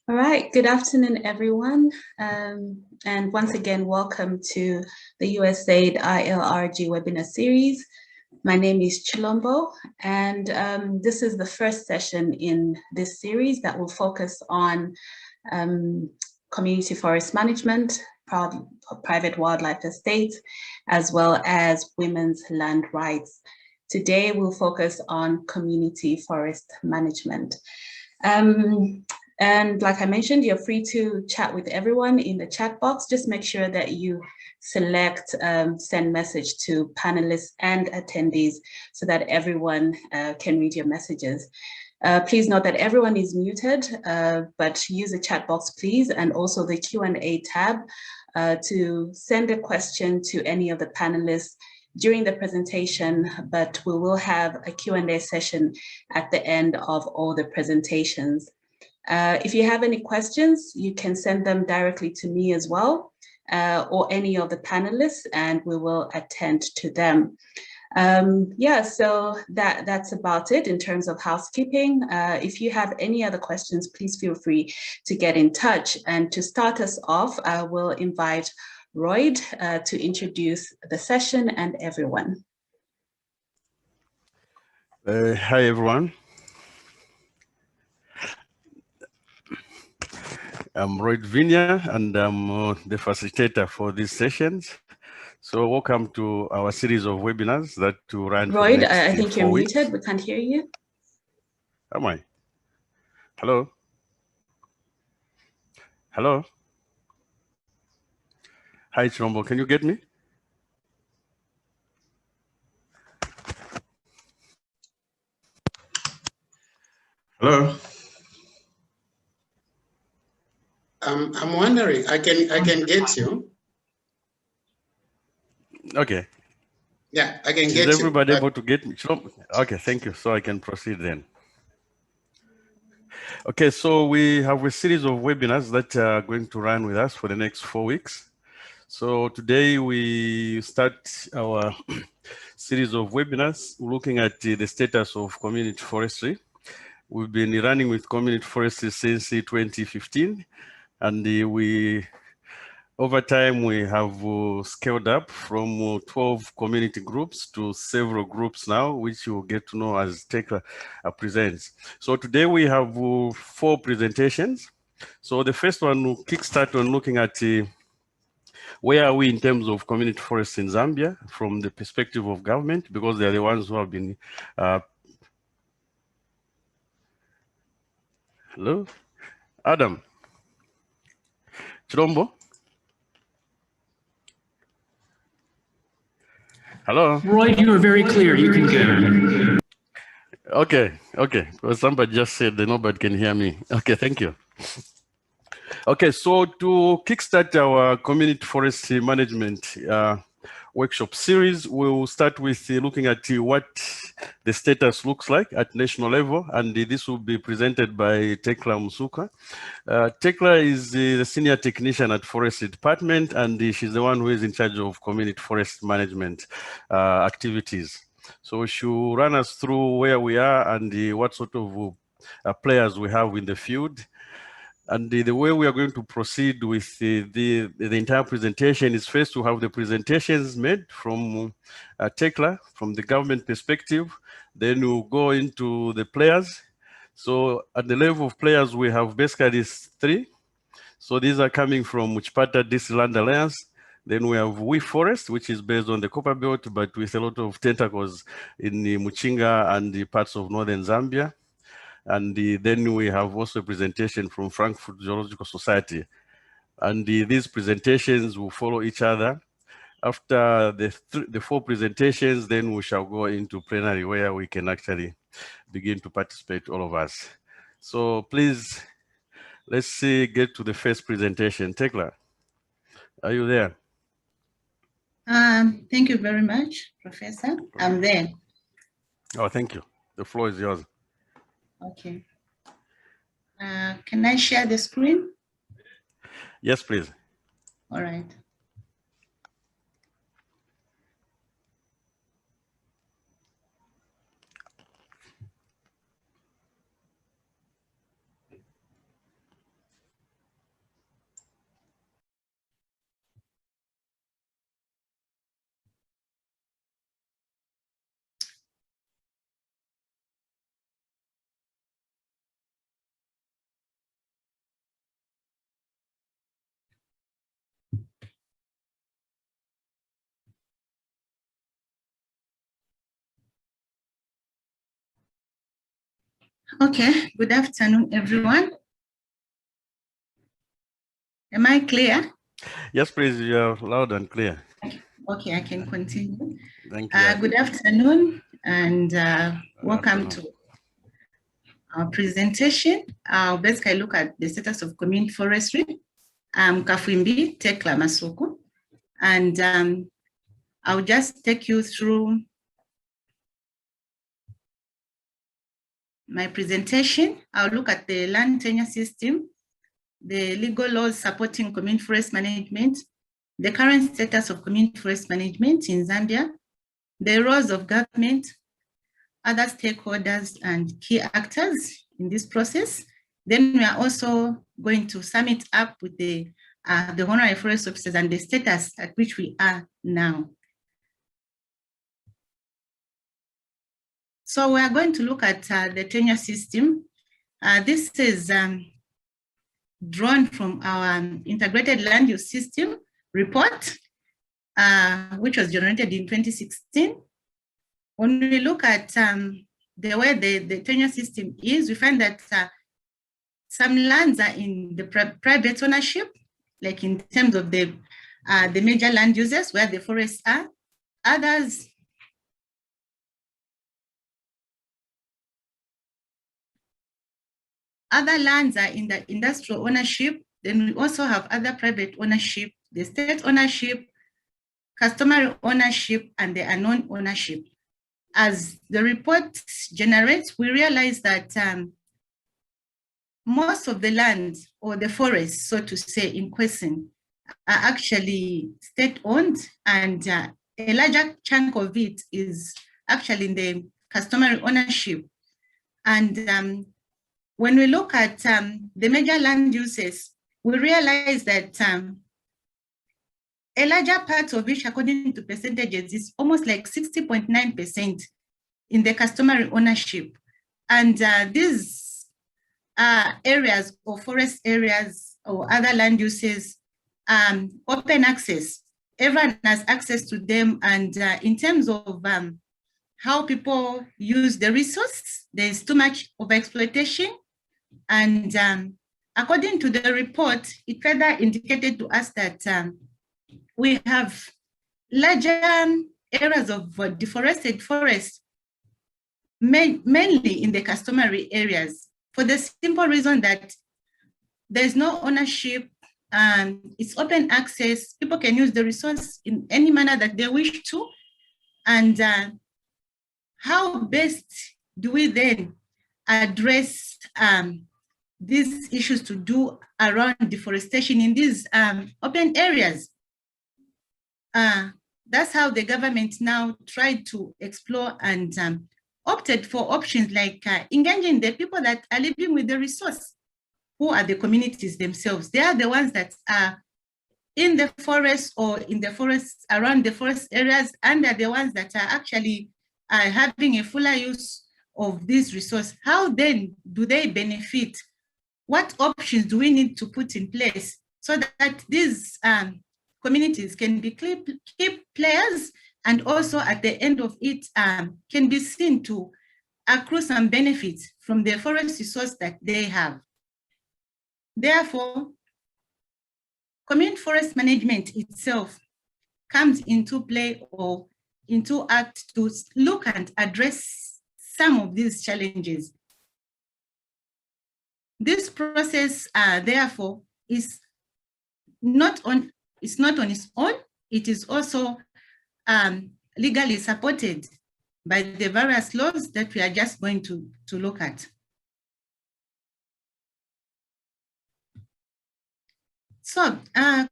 All right, good afternoon, everyone. And once again, welcome to the USAID ILRG webinar series. My name is Chilombo, and this is the first session in this series that will focus on community forest management, private wildlife estates, as well as women's land rights. Today, we'll focus on community forest management. And like I mentioned, you're free to chat with everyone in the chat box. Just make sure that you select send message to panelists and attendees so that everyone can read your messages. Please note that everyone is muted, but use the chat box, please, and also the Q&A tab to send a question to any of the panelists during the presentation, but we will have a Q&A session at the end of all the presentations. If you have any questions, you can send them directly to me as well, or any of the panelists, and we will attend to them. Yeah, so that's about it in terms of housekeeping. If you have any other questions, please feel free to get in touch. And to start us off, I will invite Royd to introduce the session and everyone. Hi, everyone. I'm Royd Vinia, and I'm the facilitator for these sessions. So welcome to our series of webinars that to run Royd, for the next I think you're 4 weeks. muted. We can't hear you. Am I? Hello? Hello? Hi, Chirombo. Can you get me? Hello? I'm wondering, I can get you. Okay. Yeah, I can get you. Is everybody able to get me? Okay, thank you. So I can proceed then. Okay, so we have a series of webinars that are going to run with us for the next 4 weeks. So today we start our series of webinars looking at the status of community forestry. We've been running with community forestry since 2015, and over time we have scaled up from 12 community groups to several groups now, which you'll get to know as Tekla presents. So today we have 4 presentations. So the first one will kickstart on looking at where are we in terms of community forests in Zambia from the perspective of government, because they're the ones who have been hello? Adam? Chirombo? Hello? Roy, you are very clear. You can go. Okay. Well, somebody just said that nobody can hear me. Okay, thank you. Okay, so to kickstart our community forestry management workshop series, we'll start with looking at what the status looks like at national level, and this will be presented by Tekla Musuka. Tekla is the senior technician at Forestry Department, and she's the one who is in charge of community forest management activities. So she'll run us through where we are and what sort of players we have in the field. And the way we are going to proceed with the entire presentation is first to have the presentations made from Tekla, from the government perspective. Then we'll go into the players. So at the level of players, we have basically these 3. So these are coming from Chipata District Land Alliance. Then we have WeForest, which is based on the Copper Belt, but with a lot of tentacles in the Muchinga and the parts of northern Zambia. And then we have also a presentation from Frankfurt Zoological Society. And these presentations will follow each other. After the 4 presentations, then we shall go into plenary where we can actually begin to participate, all of us. So please, let's get to the first presentation. Tekla, are you there? Thank you very much, Professor. I'm there. Oh, thank you. The floor is yours. Okay. Can I share the screen? Yes, please. All right. Okay, good afternoon, everyone. Am I clear? Yes, please, you are loud and clear. Okay, I can continue. Thank you. Good afternoon and welcome afternoon. to our presentation. I'll basically look at the status of community forestry. I'm Kafwimbi Tekla Masuku, and I'll just take you through my presentation. I'll look at the land tenure system, the legal laws supporting community forest management, the current status of community forest management in Zambia, the roles of government, other stakeholders and key actors in this process. Then we are also going to sum it up with the honorary forest officers and the status at which we are now. So we are going to look at the tenure system. This is drawn from our integrated land use system report, which was generated in 2016. When we look at the way the tenure system is, we find that some lands are in the private ownership, like in terms of the major land uses where the forests are. Other lands are in the industrial ownership. Then we also have other private ownership, the state ownership, customary ownership, and the unknown ownership. As the report generates, we realize that most of the land or the forests, so to say, in question are actually state-owned, and a larger chunk of it is actually in the customary ownership. And when we look at the major land uses, we realize that a larger part of which, according to percentages, is almost like 60.9% in the customary ownership. And these areas or forest areas or other land uses, open access, everyone has access to them. And in terms of how people use the resource, there's too much overexploitation. And according to the report, it further indicated to us that we have larger areas of deforested forest, mainly in the customary areas, for the simple reason that there's no ownership and it's open access. People can use the resource in any manner that they wish to. And how best do we then address these issues to do around deforestation in these open areas? That's how the government now tried to explore and opted for options like engaging the people that are living with the resource, who are the communities themselves. They are the ones that are in the forest or in the forests, around the forest areas, and they're the ones that are actually having a fuller use of this resource. How then do they benefit? What options do we need to put in place so that these communities can be key players, and also at the end of it can be seen to accrue some benefits from the forest resource that they have? Therefore, community forest management itself comes into play or into act to look and address some of these challenges. This process, therefore, is not on its own. It is also legally supported by the various laws that we are just going to look at. So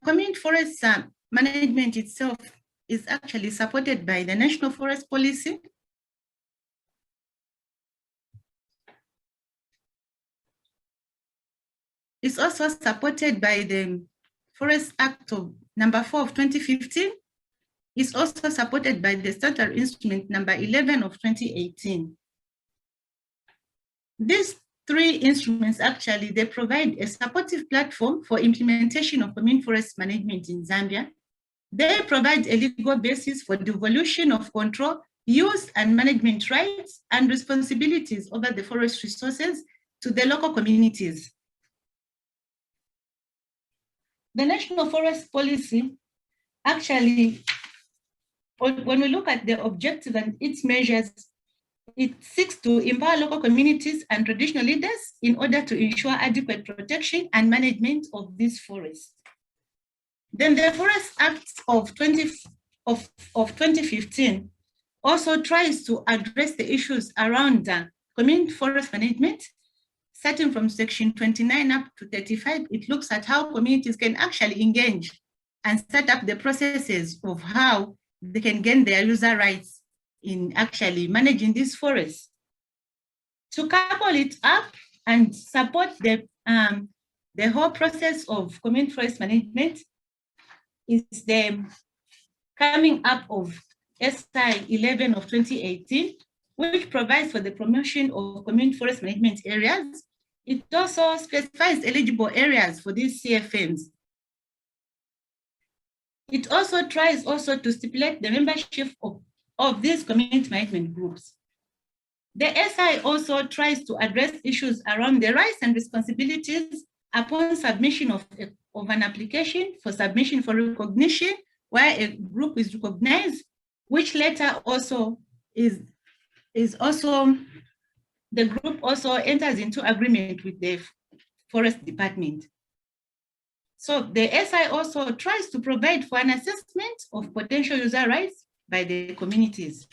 community forest management itself is actually supported by the National Forest Policy, it's also supported by the Forest Act of number 4 of 2015. It's also supported by the Statutory Instrument number 11 of 2018. These three instruments actually, they provide a supportive platform for implementation of community forest management in Zambia. They provide a legal basis for devolution of control use and management rights and responsibilities over the forest resources to the local communities. The National Forest Policy actually, when we look at the objective and its measures, it seeks to empower local communities and traditional leaders in order to ensure adequate protection and management of these forests. Then the Forest Act of 2015 also tries to address the issues around community forest management. Starting from section 29 up to 35, it looks at how communities can actually engage and set up the processes of how they can gain their user rights in actually managing these forests. To couple it up and support the whole process of community forest management is the coming up of SI 11 of 2018, which provides for the promotion of community forest management areas. It also specifies eligible areas for these CFMs. It also tries to stipulate the membership of these community management groups. The SI also tries to address issues around the rights and responsibilities upon submission of an application for submission for recognition, where a group is recognized, which later also is also, the group also enters into agreement with the Forest Department. So the SI also tries to provide for an assessment of potential user rights by the communities.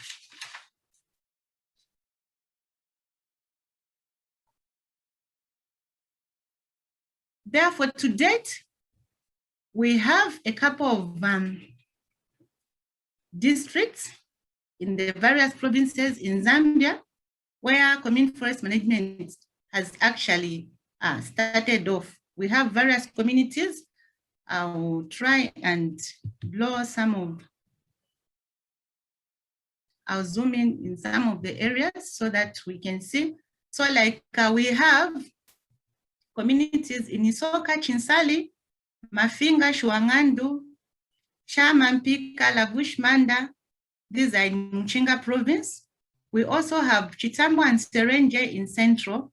Therefore, to date, we have a couple of districts in the various provinces in Zambia where community forest management has actually started off. We have various communities. I will try and blow some of, I'll zoom in some of the areas so that we can see. So like we have communities in Isoka, Chinsali, Mafinga, Shuangandu, Chamampika, Lavushmanda. These are in Mchinga province. We also have Chitambo and Serenge in Central.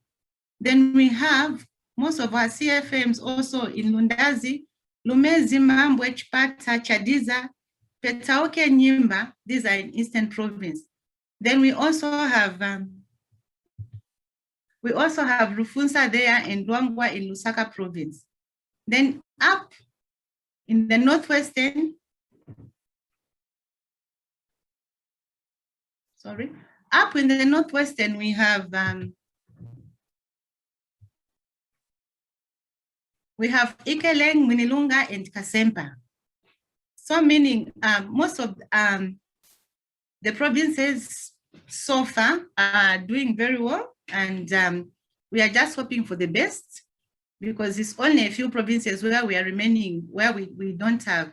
Then we have most of our CFMs also in Lundazi, Lumezi, Mambwe, Chipata, Chadiza, Petaoke, Nyimba. These are in Eastern province. Then we also have Rufunsa there and Luangwa in Lusaka province. Then up in the northwestern, up in the northwestern, we have Ikeleng, Minilunga, and Kasempa. So meaning most of the provinces so far are doing very well, and we are just hoping for the best, because it's only a few provinces where we are remaining, where we don't have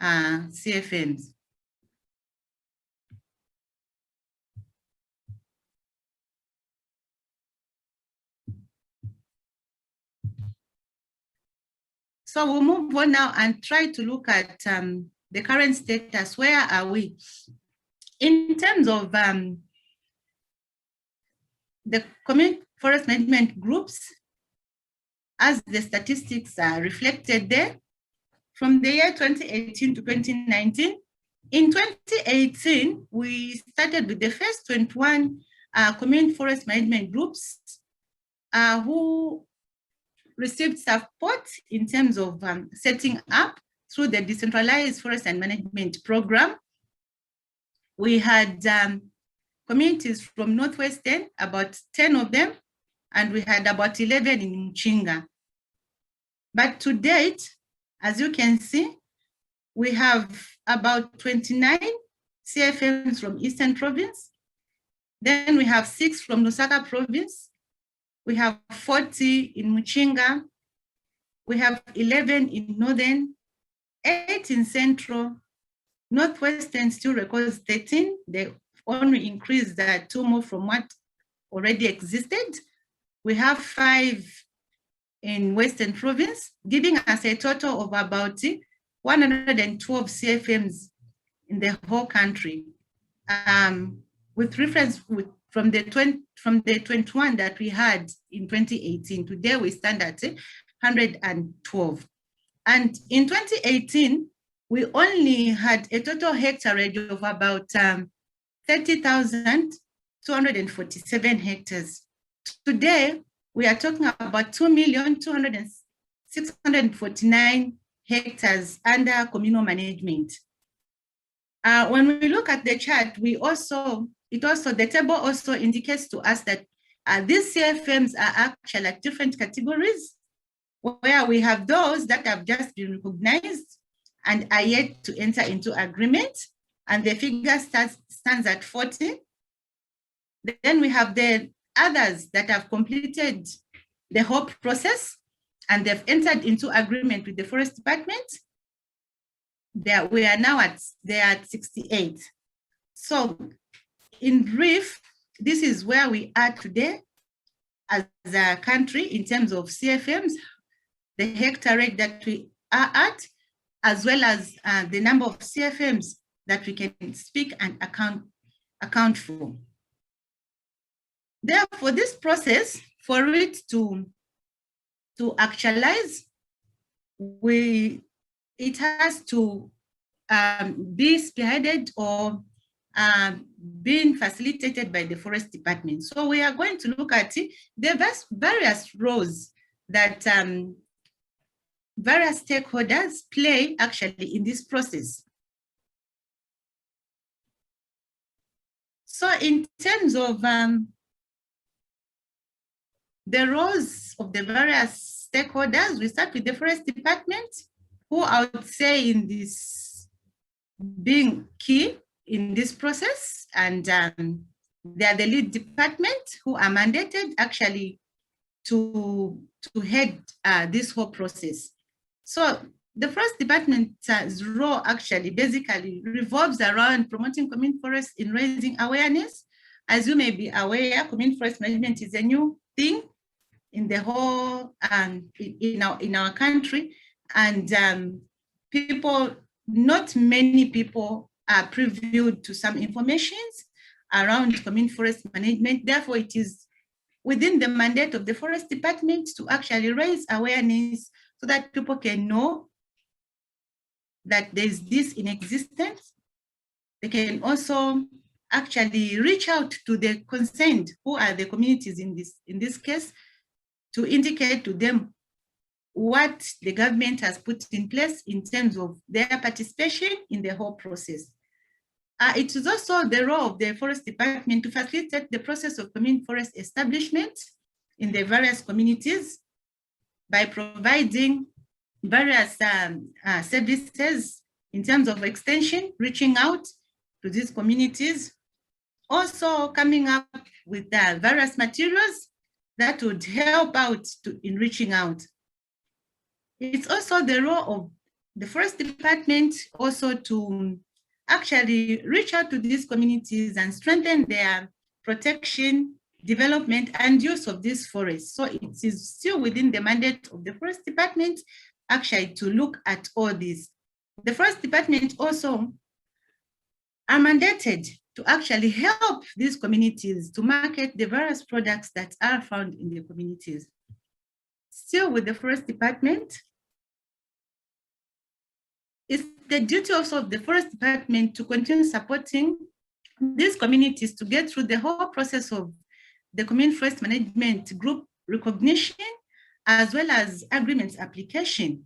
CFMs. So we'll move on now and try to look at the current status. Where are we? In terms of the community forest management groups, as the statistics are reflected there, from the year 2018 to 2019, in 2018, we started with the first 21 community forest management groups who received support in terms of setting up through the decentralized forest and management program. We had communities from Northwestern, about 10 of them, and we had about 11 in Mchinga. But to date, as you can see, we have about 29 CFMs from Eastern Province. Then we have 6 from Lusaka Province. We have 40 in Mchinga. We have 11 in Northern, 8 in Central. Northwestern still records 13. They only increased 2 more from what already existed. We have 5 in Western Province, giving us a total of about 112 CFMs in the whole country. with reference from the 21 that we had in 2018. Today we stand at 112. And in 2018, we only had a total hectareage of about 30,247 hectares. Today, we are talking about 2,200,649 hectares under communal management. When we look at the chart, the table also indicates to us that these CFMs are actually at different categories, where we have those that have just been recognized and are yet to enter into agreement, and the figure stands at 40. Then we have the others that have completed the whole process and they've entered into agreement with the Forest Department. We are now at 68. So in brief, this is where we are today as a country in terms of CFMs, the hectareage that we are at, as well as the number of CFMs that we can speak and account for. Therefore, this process, for it to actualize, it has to be spearheaded or being facilitated by the Forest Department. So we are going to look at the various roles that various stakeholders play actually in this process. So in terms of the roles of the various stakeholders, we start with the Forest Department, who I would say in this being key in this process, and they are the lead department who are mandated actually to head this whole process. So the Forest Department's role actually basically revolves around promoting community forests in raising awareness. As you may be aware, community forest management is a new thing in the whole in our country, and not many people are previewed to some information around community forest management. Therefore, it is within the mandate of the Forest Department to actually raise awareness so that people can know that there's this in existence. They can also actually reach out to the concerned, who are the communities in this case, to indicate to them what the government has put in place in terms of their participation in the whole process. It is also the role of the Forest Department to facilitate the process of community forest establishment in the various communities by providing various services in terms of extension, reaching out to these communities, also coming up with various materials that would help out in reaching out. It's also the role of the Forest Department also to actually reach out to these communities and strengthen their protection, development, and use of these forests. So it is still within the mandate of the Forest Department actually to look at all this. The Forest Department also are mandated to actually help these communities to market the various products that are found in the communities. Still with the Forest Department, it's the duty also of the Forest Department to continue supporting these communities to get through the whole process of the community forest management group recognition, as well as agreements application.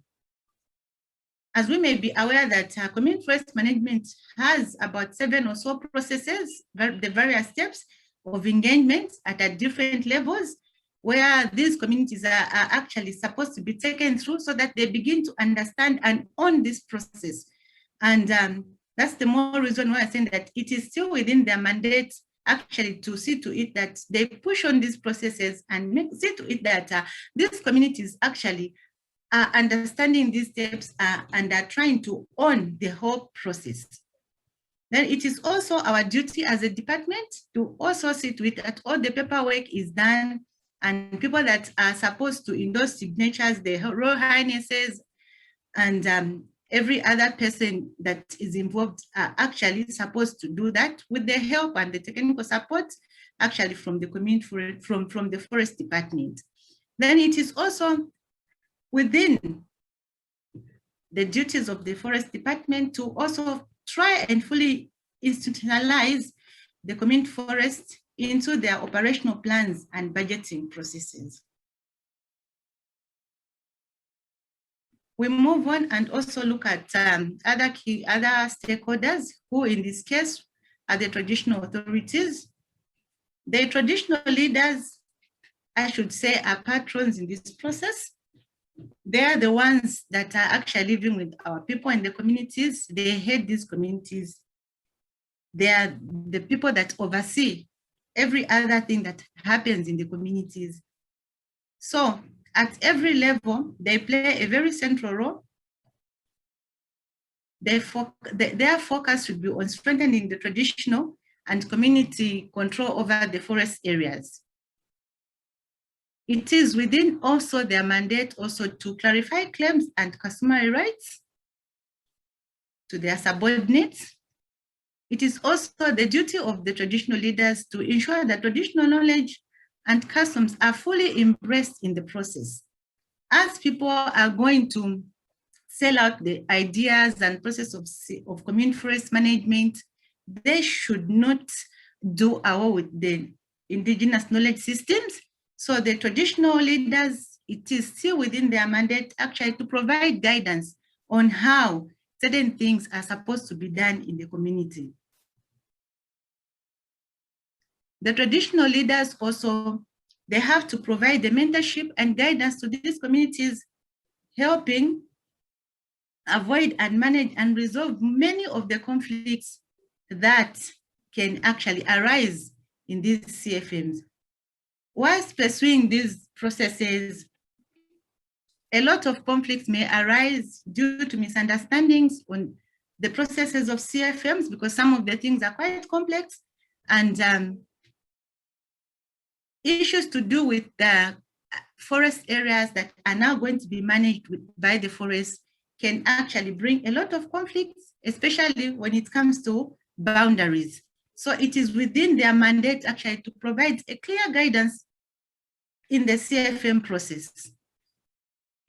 As we may be aware that community forest management has about 7 or so processes, the various steps of engagement at different levels, where these communities are actually supposed to be taken through so that they begin to understand and own this process. And that's the more reason why I'm saying that it is still within their mandate actually to see to it that they push on these processes and see to it that these communities actually are understanding these steps and are trying to own the whole process. Then it is also our duty as a department to also see to it that all the paperwork is done, and people that are supposed to endorse signatures, the Royal Highnesses, and every other person that is involved are actually supposed to do that with the help and the technical support actually from the community, from the Forest Department. Then it is also within the duties of the Forest Department to also try and fully institutionalize the community forest into their operational plans and budgeting processes. We move on and also look at other stakeholders who in this case are the traditional authorities. The traditional leaders, I should say, are patrons in this process. They are the ones that are actually living with our people in the communities. They head these communities. They are the people that oversee every other thing that happens in the communities. So at every level, they play a very central role. Their focus should be on strengthening the traditional and community control over the forest areas. It is within also their mandate also to clarify claims and customary rights to their subordinates. It is also the duty of the traditional leaders to ensure that traditional knowledge and customs are fully embraced in the process. As people are going to sell out the ideas and process of community forest management, they should not do away with the indigenous knowledge systems. So the traditional leaders, it is still within their mandate actually to provide guidance on how certain things are supposed to be done in the community. The traditional leaders also, they have to provide the mentorship and guidance to these communities, helping avoid and manage and resolve many of the conflicts that can actually arise in these CFMs. Whilst pursuing these processes, a lot of conflicts may arise due to misunderstandings on the processes of CFMs because some of the things are quite complex, and issues to do with the forest areas that are now going to be managed by the forest can actually bring a lot of conflicts, especially when it comes to boundaries. So it is within their mandate actually to provide a clear guidance in the CFM process.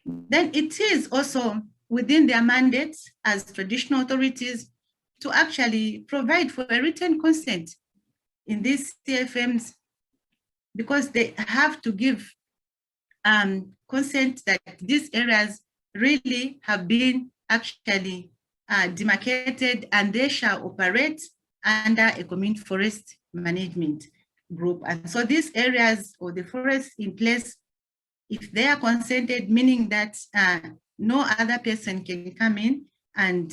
Then it is also within their mandates as traditional authorities to actually provide for a written consent in these CFMs, because they have to give consent that these areas really have been actually demarcated and they shall operate under a community forest management group. And so these areas or the forests in place, if they are consented, meaning that no other person can come in and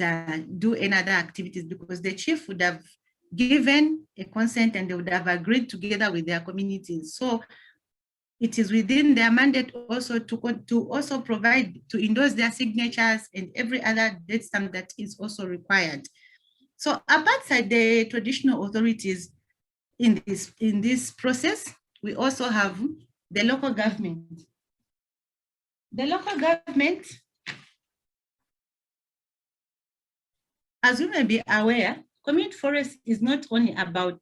do any other activities, because the chief would have given a consent and they would have agreed together with their communities. So it is within their mandate also to also provide, to endorse their signatures and every other date stamp that is also required. So apart from the traditional authorities in this process, we also have the local government. The local government, as you may be aware, community forest is not only about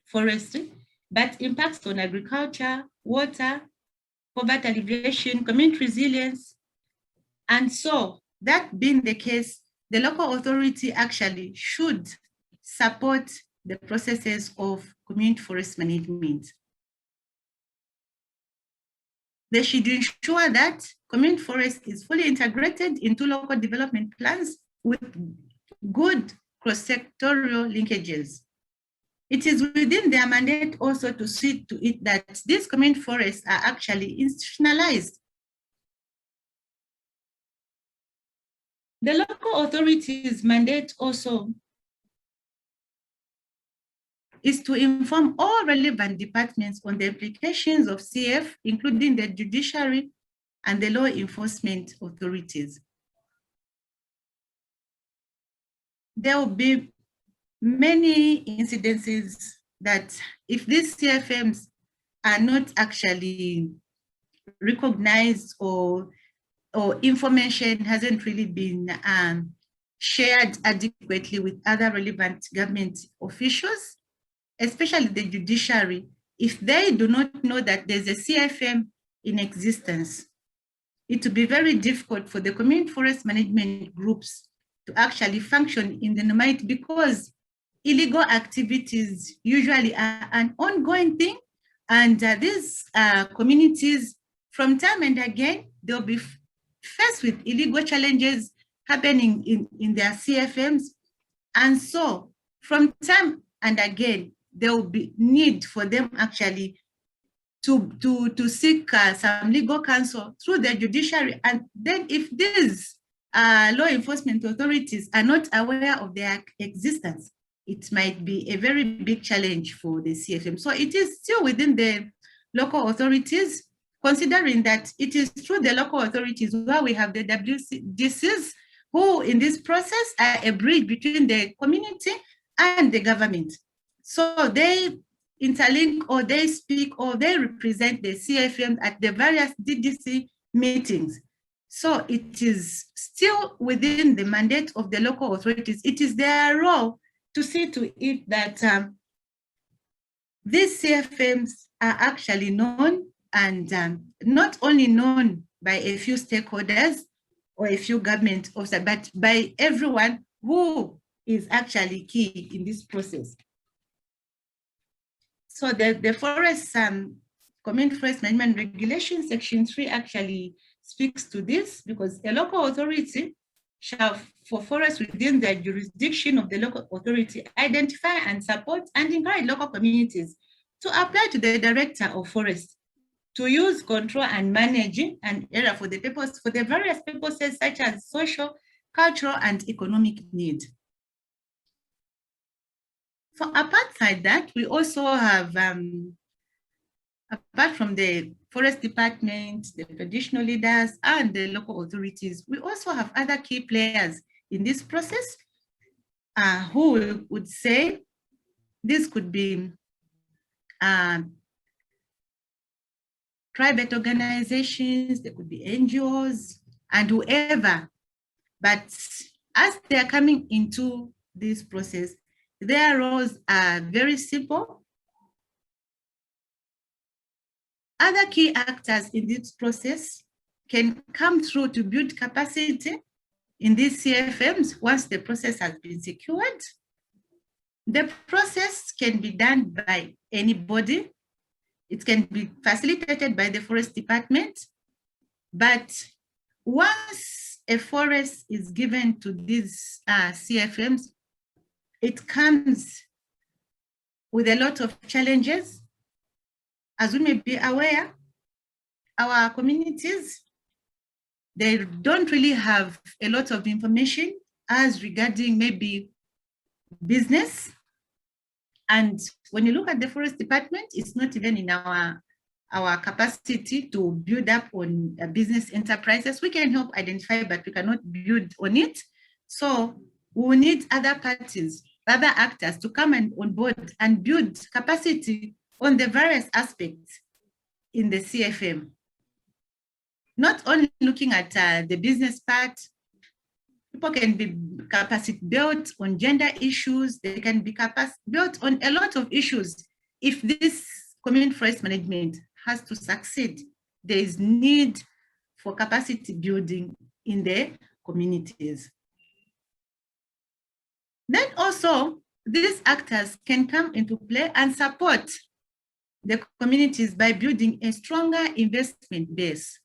forestry, but impacts on agriculture, water, poverty alleviation, community resilience. And so that being the case, the local authority actually should support the processes of community forest management. They should ensure that community forest is fully integrated into local development plans with good cross-sectorial linkages. It is within their mandate also to see to it that these community forests are actually institutionalized. The local authorities' mandate also is to inform all relevant departments on the implications of CF, including the judiciary and the law enforcement authorities. There will be many incidences that if these CFMs are not actually recognized or or information hasn't really been shared adequately with other relevant government officials, especially the judiciary. If they do not know that there's a CFM in existence, it will be very difficult for the community forest management groups to actually function in the Nomite, because illegal activities usually are an ongoing thing. And these communities, from time and again, they'll be faced with illegal challenges happening in their CFMs. And so from time and again, there will be need for them actually to seek some legal counsel through the judiciary. And then if these law enforcement authorities are not aware of their existence, it might be a very big challenge for the CFM. So it is still within the local authorities, considering that it is through the local authorities where we have the WDCs, who in this process are a bridge between the community and the government. So they interlink, or they speak, or they represent the CFM at the various DDC meetings. So it is still within the mandate of the local authorities. It is their role to see to it that these CFMs are actually known, and not only known by a few stakeholders or a few government officers, but by everyone who is actually key in this process. So the forest community forest management regulation section 3 actually speaks to this, because a local authority shall, for forests within the jurisdiction of the local authority, identify and support and encourage local communities to apply to the director of forest to use, control, and manage an area for the various purposes such as social, cultural, and economic need. So apart from that, we also have, apart from the Forest Department, the traditional leaders, and the local authorities, we also have other key players in this process who would say this could be private organizations, there could be NGOs, and whoever. But as they are coming into this process, their roles are very simple. Other key actors in this process can come through to build capacity in these CFMs once the process has been secured. The process can be done by anybody. It can be facilitated by the Forest Department, but once a forest is given to these CFMs, it comes with a lot of challenges. As we may be aware, our communities, they don't really have a lot of information as regarding maybe business. And when you look at the Forest Department, it's not even in our capacity to build up on business enterprises. We can help identify, but we cannot build on it. So we need other parties, other actors to come on board and build capacity on the various aspects in the CFM. Not only looking at the business part, people can be capacity built on gender issues, they can be capacity built on a lot of issues. If this community forest management has to succeed, there is need for capacity building in the communities. Then also, these actors can come into play and support the communities by building a stronger investment base.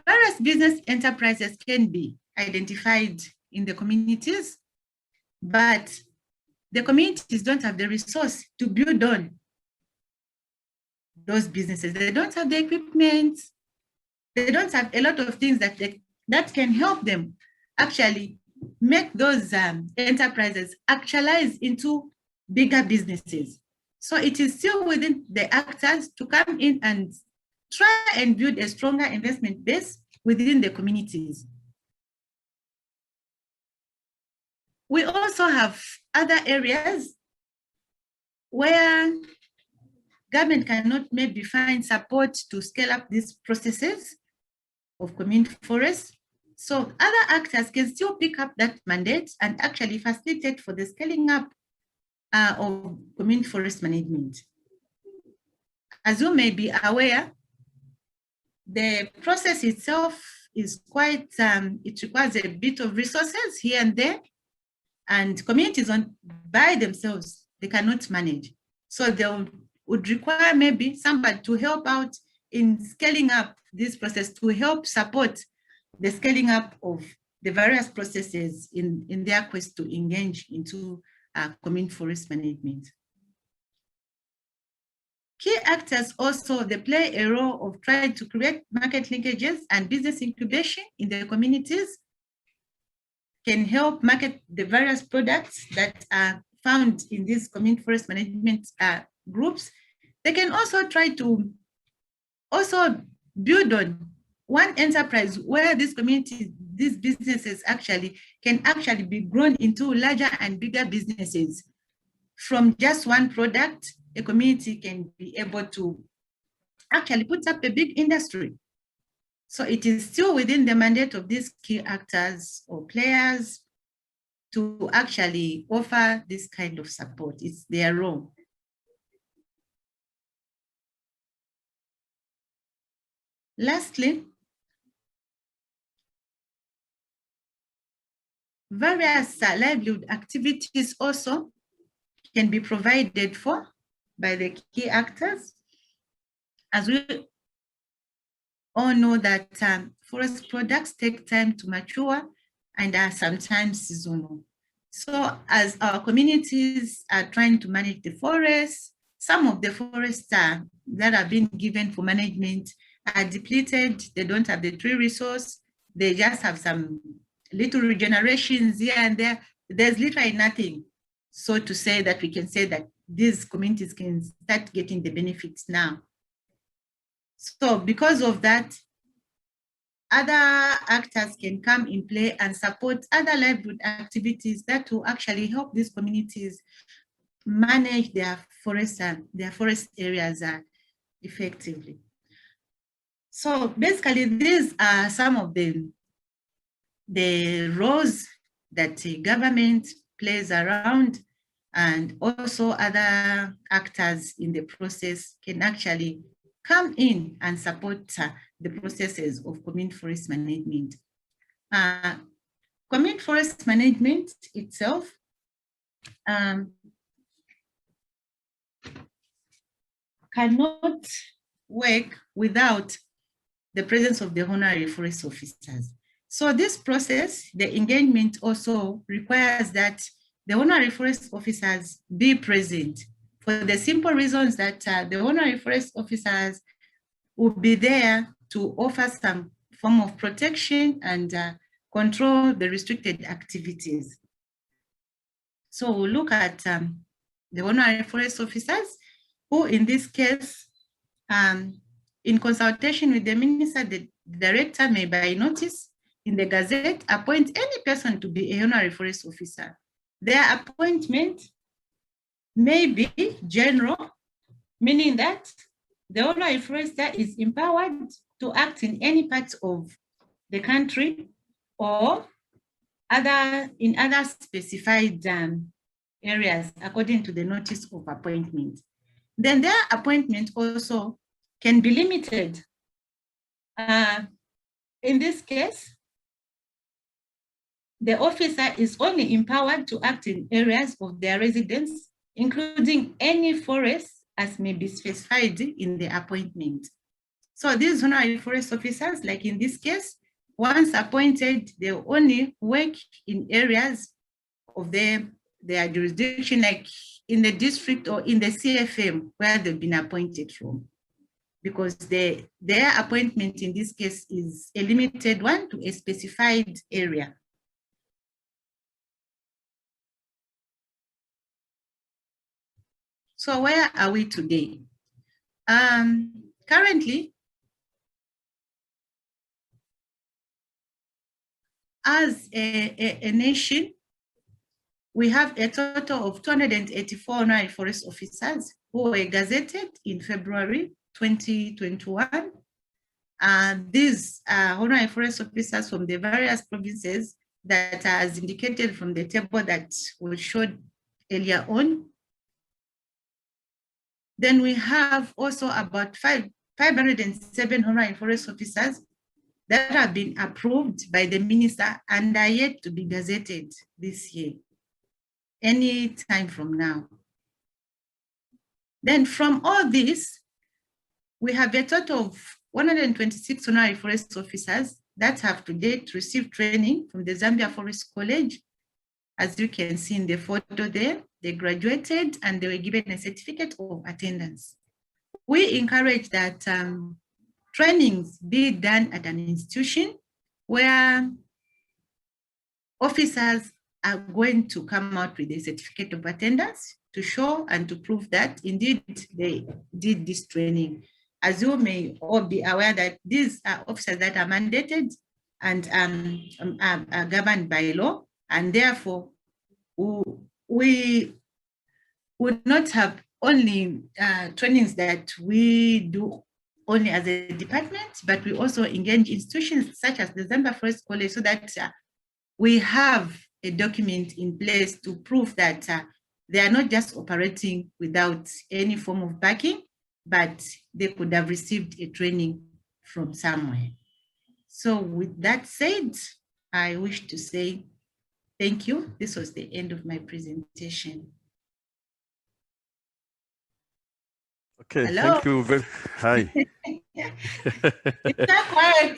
Various business enterprises can be identified in the communities, but the communities don't have the resource to build on those businesses. They don't have the equipment. They don't have a lot of things that can help them actually make those enterprises actualize into bigger businesses. So it is still within the actors to come in and try and build a stronger investment base within the communities. We also have other areas where government cannot maybe find support to scale up these processes. of community forests. So other actors can still pick up that mandate and actually facilitate for the scaling up of community forest management. As you may be aware, the process itself is quite, it requires a bit of resources here and there, and communities by themselves, they cannot manage. So they would require maybe somebody to help out in scaling up this process, to help support the scaling up of the various processes in their quest to engage into community forest management. Key actors also, they play a role of trying to create market linkages and business incubation in the communities, can help market the various products that are found in these community forest management groups. They can also try to also build on one enterprise where these communities, these businesses can actually be grown into larger and bigger businesses. From just one product, a community can be able to actually put up a big industry. So it is still within the mandate of these key actors or players to actually offer this kind of support. It's their role. Lastly, various livelihood activities also can be provided for by the key actors. As we all know that forest products take time to mature and are sometimes seasonal. So as our communities are trying to manage the forests, some of the forests that have been given for management are depleted. They don't have the tree resource. They just have some little regenerations here and there. There's literally nothing. So to say that we can say that these communities can start getting the benefits now. So because of that, other actors can come in play and support other livelihood activities that will actually help these communities manage their forest areas effectively. So basically, these are some of the roles that the government plays around, and also other actors in the process can actually come in and support the processes of community forest management. Community forest management itself cannot work without the presence of the honorary forest officers. So this process, the engagement also requires that the honorary forest officers be present, for the simple reasons that the honorary forest officers will be there to offer some form of protection and control the restricted activities. So we'll look at the honorary forest officers, who in this case, in consultation with the minister, the director may by notice in the Gazette appoint any person to be a honorary forest officer. Their appointment may be general, meaning that the honorary forester is empowered to act in any part of the country or in other specified areas according to the notice of appointment. Then their appointment also can be limited. In this case, the officer is only empowered to act in areas of their residence, including any forest as may be specified in the appointment. So these honorary forest officers, like in this case, once appointed, they only work in areas of their jurisdiction, like in the district or in the CFM where they've been appointed from, because their appointment in this case is a limited one to a specified area. So where are we today? Currently, as a nation, we have a total of 284 honorary forest officers who were gazetted in February 2021. These honorary forest officers from the various provinces that are as indicated from the table that we showed earlier on. Then we have also about 507 honorary forest officers that have been approved by the minister and are yet to be gazetted this year, any time from now. Then from all this, we have a total of 126 honorary forest officers that have to date received training from the Zambia Forest College. As you can see in the photo there, they graduated and they were given a certificate of attendance. We encourage that trainings be done at an institution where officers are going to come out with a certificate of attendance to show and to prove that indeed they did this training. As you may all be aware that these are officers that are mandated and are governed by law, and therefore we would not have only trainings that we do only as a department, but we also engage institutions such as the Zambia Forest College so that we have a document in place to prove that they are not just operating without any form of backing, but they could have received a training from somewhere. So with that said, I wish to say thank you. This was the end of my presentation. Okay, Hello? thank you very hi. It's not quiet.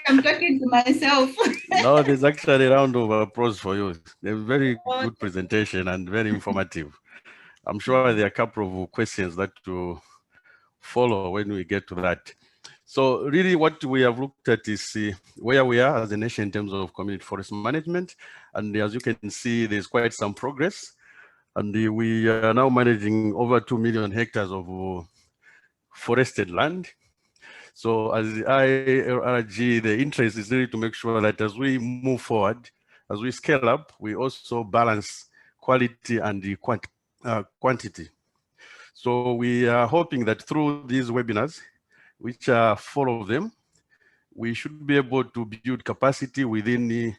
I'm talking to myself. No, there's actually a round of applause for you. A very good presentation and very informative. I'm sure there are a couple of questions that to follow when we get to that. So really what we have looked at is where we are as a nation in terms of community forest management. And as you can see, there's quite some progress. And we are now managing over 2 million hectares of forested land. So as IRG, the interest is really to make sure that as we move forward, as we scale up, we also balance quality and the quantity. So we are hoping that through these webinars, which are 4 of them, we should be able to build capacity within the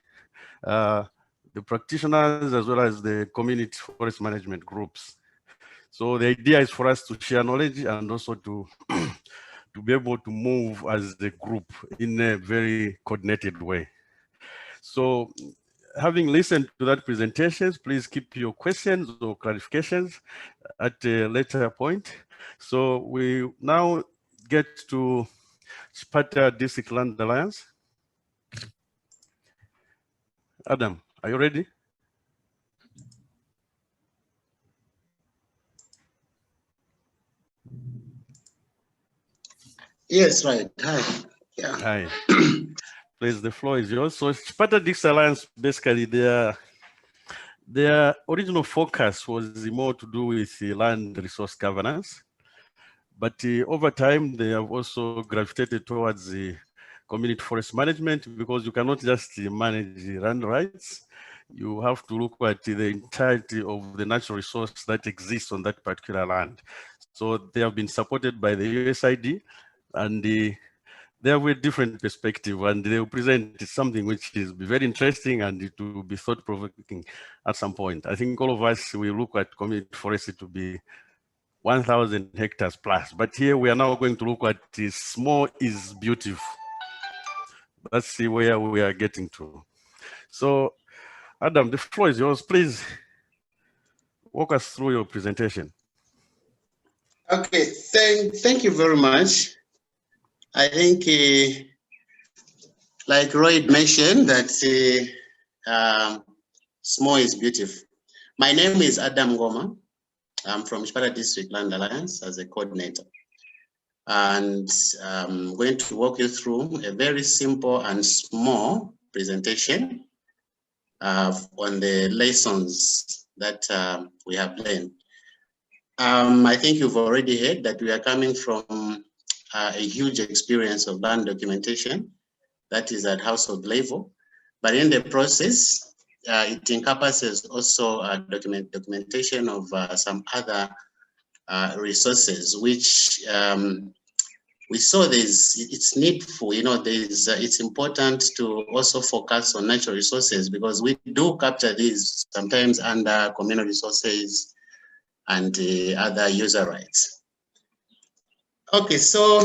practitioners as well as the community forest management groups. So the idea is for us to share knowledge and also to to be able to move as the group in a very coordinated way. So having listened to that presentation, please keep your questions or clarifications at a later point. So we now get to Chipata District Land Alliance. Adam, are you ready? Yes, right. Hi. Yeah. Hi. Please, the floor is yours. So Chipata District Alliance, basically their original focus was more to do with land resource governance. But over time, they have also gravitated towards the community forest management because you cannot just manage land rights. You have to look at the entirety of the natural resource that exists on that particular land. So they have been supported by the USID, and they have a different perspective, and they will present something which is very interesting and it will be thought-provoking at some point. I think all of us will look at community forestry to be 1,000 hectares plus, but here we are now going to look at small is beautiful. Let's see where we are getting to. So, Adam, the floor is yours. Please walk us through your presentation. Okay, thank you very much. I think, like Roy mentioned, that small is beautiful. My name is Adam Goma. I'm from Chipata District Land Alliance as a coordinator. And I'm going to walk you through a very simple and small presentation on the lessons that we have learned. I think you've already heard that we are coming from a huge experience of land documentation that is at household level, but in the process, it encompasses also documentation of some other resources which we saw it's needful, it's important to also focus on natural resources, because we do capture these sometimes under communal resources and other user rights. Okay, so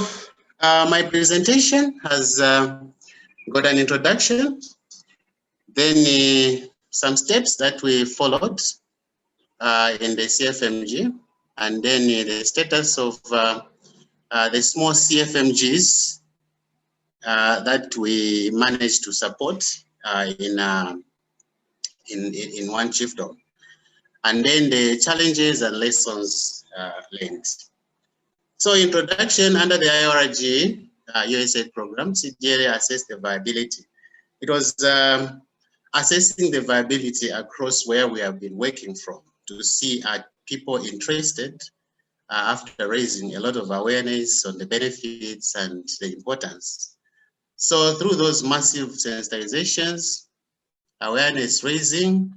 my presentation has got an introduction, then some steps that we followed in the CFMG, and then the status of the small CFMGs that we managed to support in one chiefdom, and then the challenges and lessons learned. So introduction: under the IORG USAID program, CGLA assessed the viability. It was assessing the viability across where we have been working from to see are people interested after raising a lot of awareness on the benefits and the importance. So through those massive sensitizations, awareness raising,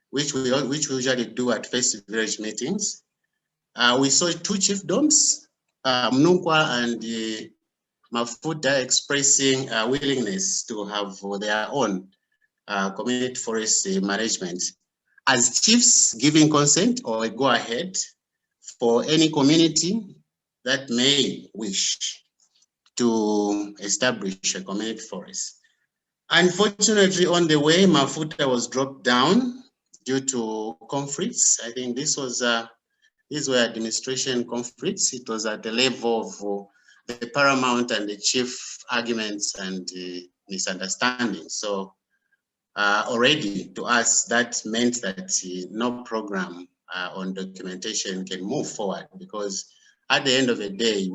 which we usually do at first village meetings, we saw two chiefdoms, Mnukwa and Mafuta, expressing a willingness to have their own community forest management, as chiefs giving consent or a go ahead for any community that may wish to establish a community forest. Unfortunately, on the way, Mafuta was dropped down due to conflicts. I think these were administration conflicts. It was at the level of the paramount and the chief arguments and misunderstandings. So already to us, that meant that no program on documentation can move forward, because at the end of the day,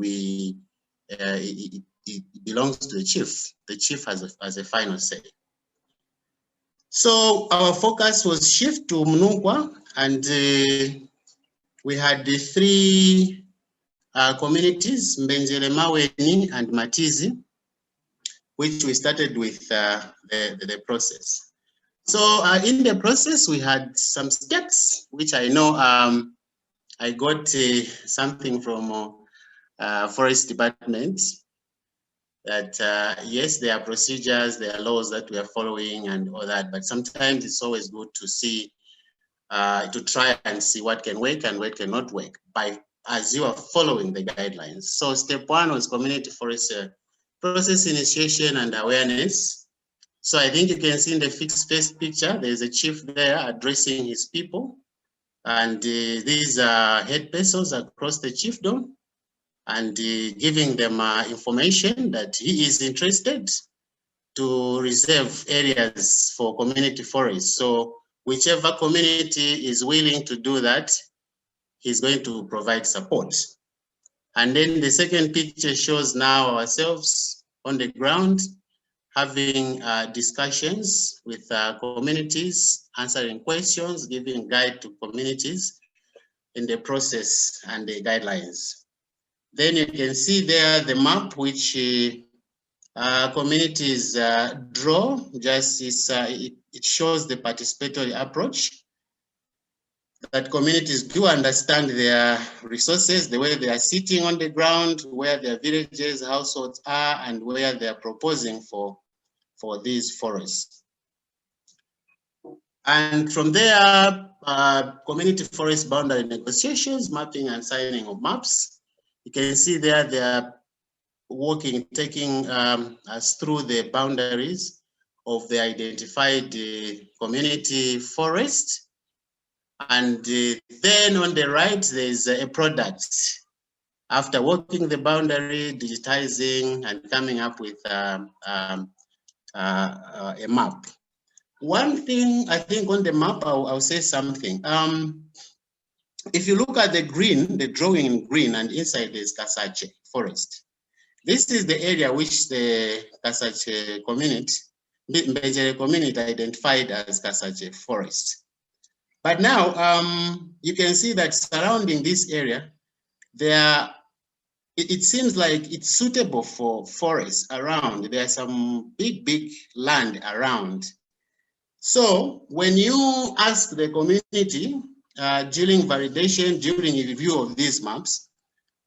it belongs to the chief. The chief has a final say. So our focus was shift to Mnukwa, and we had the three communities, Mbenjele, Maweni, and Matizi, which we started with the process. So in the process, we had some steps, which I know I got something from Forest Department, that yes, there are procedures, there are laws that we are following and all that, but sometimes it's always good to see, to try and see what can work and what cannot work as you are following the guidelines. So step one was community forest process initiation and awareness. So I think you can see in the fixed face picture, there's a chief there addressing his people. And these are head persons across the chiefdom, and giving them information that he is interested to reserve areas for community forests. So whichever community is willing to do that, he's going to provide support. And then the second picture shows now ourselves on the ground, having discussions with communities, answering questions, giving guide to communities in the process and the guidelines. Then you can see there the map which communities draw. Just it shows the participatory approach, that communities do understand their resources, the way they are sitting on the ground, where their villages, households are, and where they are proposing for these forests. And from there, community forest boundary negotiations, mapping and signing of maps. You can see there they are working, taking us through the boundaries of the identified community forest. And then on the right, there's a product. After working the boundary, digitizing, and coming up with a map. One thing I think on the map, I'll say something. If you look at the green, the drawing in green, and inside there's Kasache forest. This is the area which the Kasache community, Mbejere community identified as Kasache forest. But now you can see that surrounding this area, it seems like it's suitable for forests around. There's some big land around. So when you ask the community during validation, during review of these maps,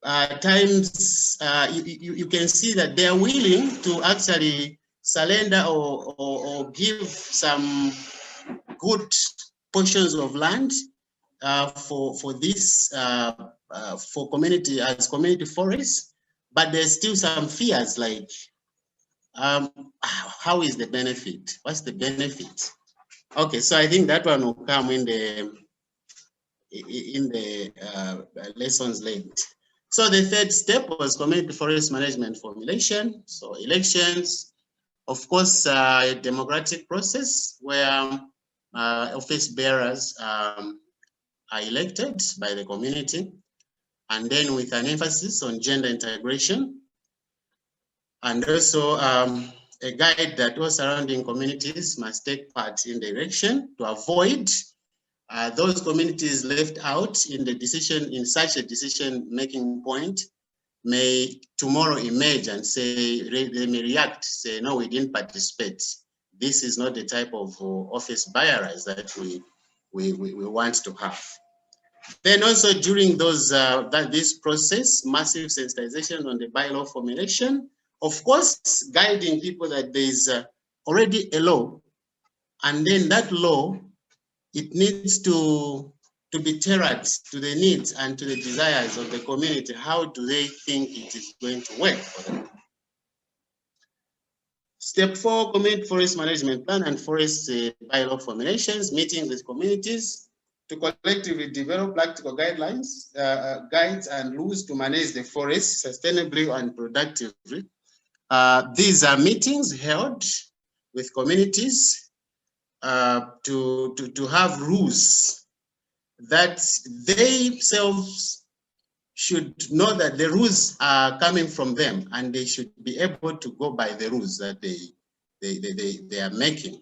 times you can see that they are willing to actually surrender or give some good portions of land for this for community as community forests, but there's still some fears like how is the benefit? What's the benefit? Okay, so I think that one will come in the lessons learned. So the third step was community forest management formulation. So elections, of course, a democratic process where office bearers are elected by the community, and then with an emphasis on gender integration, and also a guide that all surrounding communities must take part in the election to avoid those communities left out in the decision, in such a decision-making point, may tomorrow emerge and say, they may react, say, no, we didn't participate. This is not the type of office bearers that we want to have. Then also during those this process, massive sensitization on the bylaw formulation, of course, guiding people that there is already a law, and then that law, it needs to be tailored to the needs and to the desires of the community. How do they think it is going to work for them? Step 4, community forest management plan and forest bylaw formulations, meeting with communities to collectively develop practical guidelines, guides and rules to manage the forest sustainably and productively. These are meetings held with communities to have rules that they themselves should know that the rules are coming from them, and they should be able to go by the rules that they are making.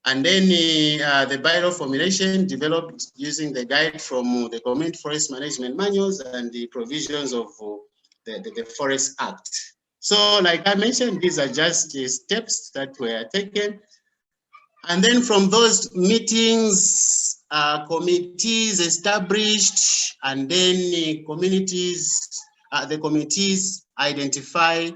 And then the bylaw formulation developed using the guide from the Community Forest Management Manuals and the provisions of the Forest Act. So like I mentioned, these are just steps that were taken. And then from those meetings, committees established, and then the committees identify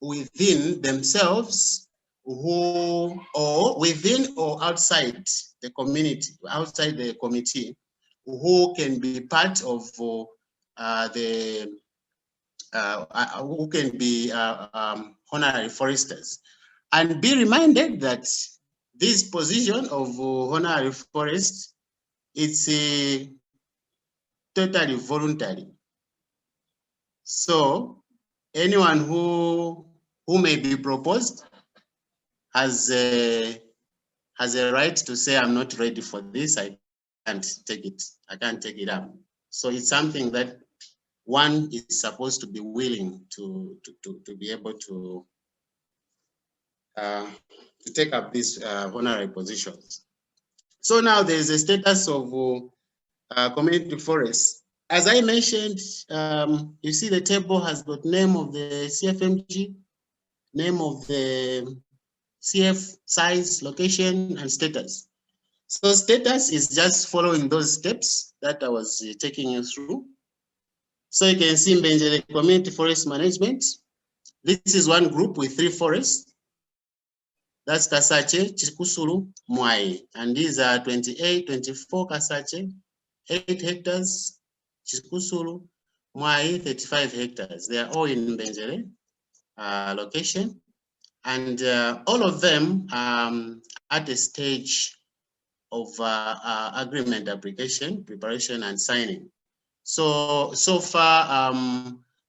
within themselves who, or within or outside the community, outside the committee, who can be part of who can be honorary foresters. And be reminded that this position of honorary forest, it's totally voluntary. So anyone who may be proposed has a right to say, I'm not ready for this, I can't take it up. So it's something that one is supposed to be willing to be able to take up these honorary positions. So now there's a status of community forests. As I mentioned, you see the table has got name of the CFMG, name of the CF, size, location, and status. So status is just following those steps that I was taking you through. So you can see Mbenjele Community Forest Management. This is one group with 3 forests. That's Kasache, Chikusulu, Mwai. And these are 28, 24 Kasache, 8 hectares, Chikusulu, Mwai, 35 hectares. They are all in Mbenjele location. And all of them at the stage of agreement application, preparation and signing. So far,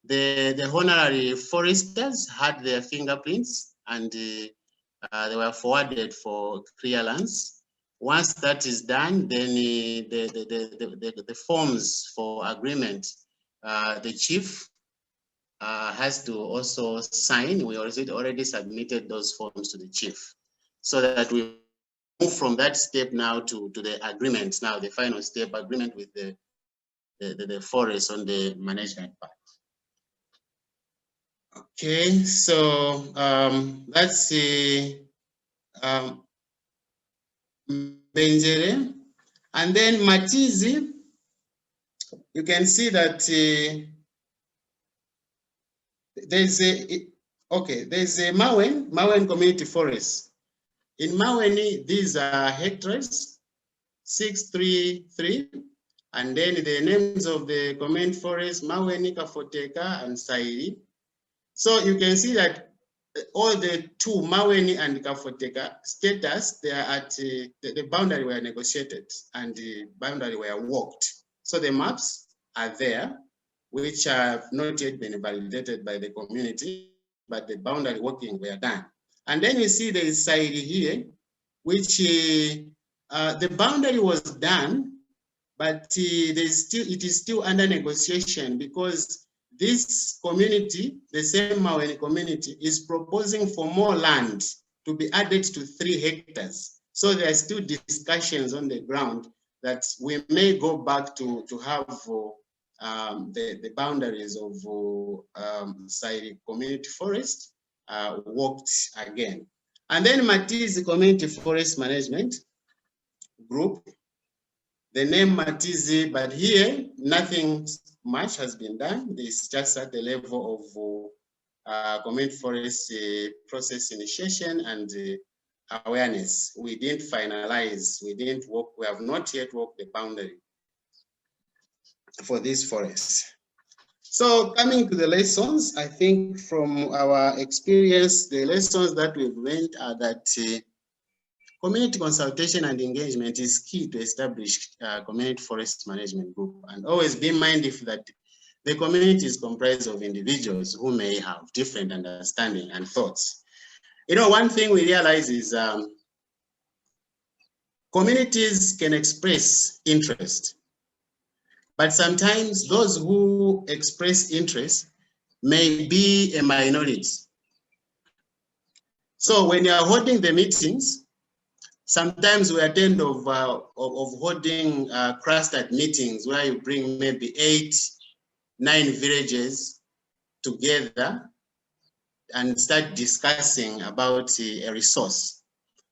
the honorary foresters had their fingerprints, and they were forwarded for clearance. Once that is done, then the forms for agreement, the chief has to also sign. We already submitted those forms to the chief, so that we move from that step now to the agreement. Now the final step, agreement with the forest on the management part. Okay, so that's Mbenjele, and then Matizi. you can see that there's a Mawen Community Forest. In Maweni, these are hectares, 633, and then the names of the community forest, Maweni, Kafoteka, and Sairi. So you can see that all the two, Maweni and Kafoteka status, they are at the boundary were negotiated and the boundary were walked. So the maps are there, which have not yet been validated by the community, but the boundary working were done. And then you see there is Sairi here, which the boundary was done, but it is still under negotiation because this community, the same Maweni community, is proposing for more land to be added to 3 hectares. So there are still discussions on the ground that we may go back to have the boundaries of Sairi Community Forest walked again. And then Matizi Community Forest Management Group, the name Matizi, but here nothing much has been done. It's just at the level of community forest process initiation and awareness. We didn't finalize, we didn't work, we have not yet walked the boundary for this forest. So coming to the lessons, I think from our experience, the lessons that we've learned are that community consultation and engagement is key to establish a community forest management group. And always be mindful that the community is comprised of individuals who may have different understanding and thoughts. You know, one thing we realize is communities can express interest, but sometimes those who express interest may be a minority. So when you are holding the meetings, sometimes we attend of holding clustered meetings where you bring maybe 8, 9 villages together and start discussing about a resource.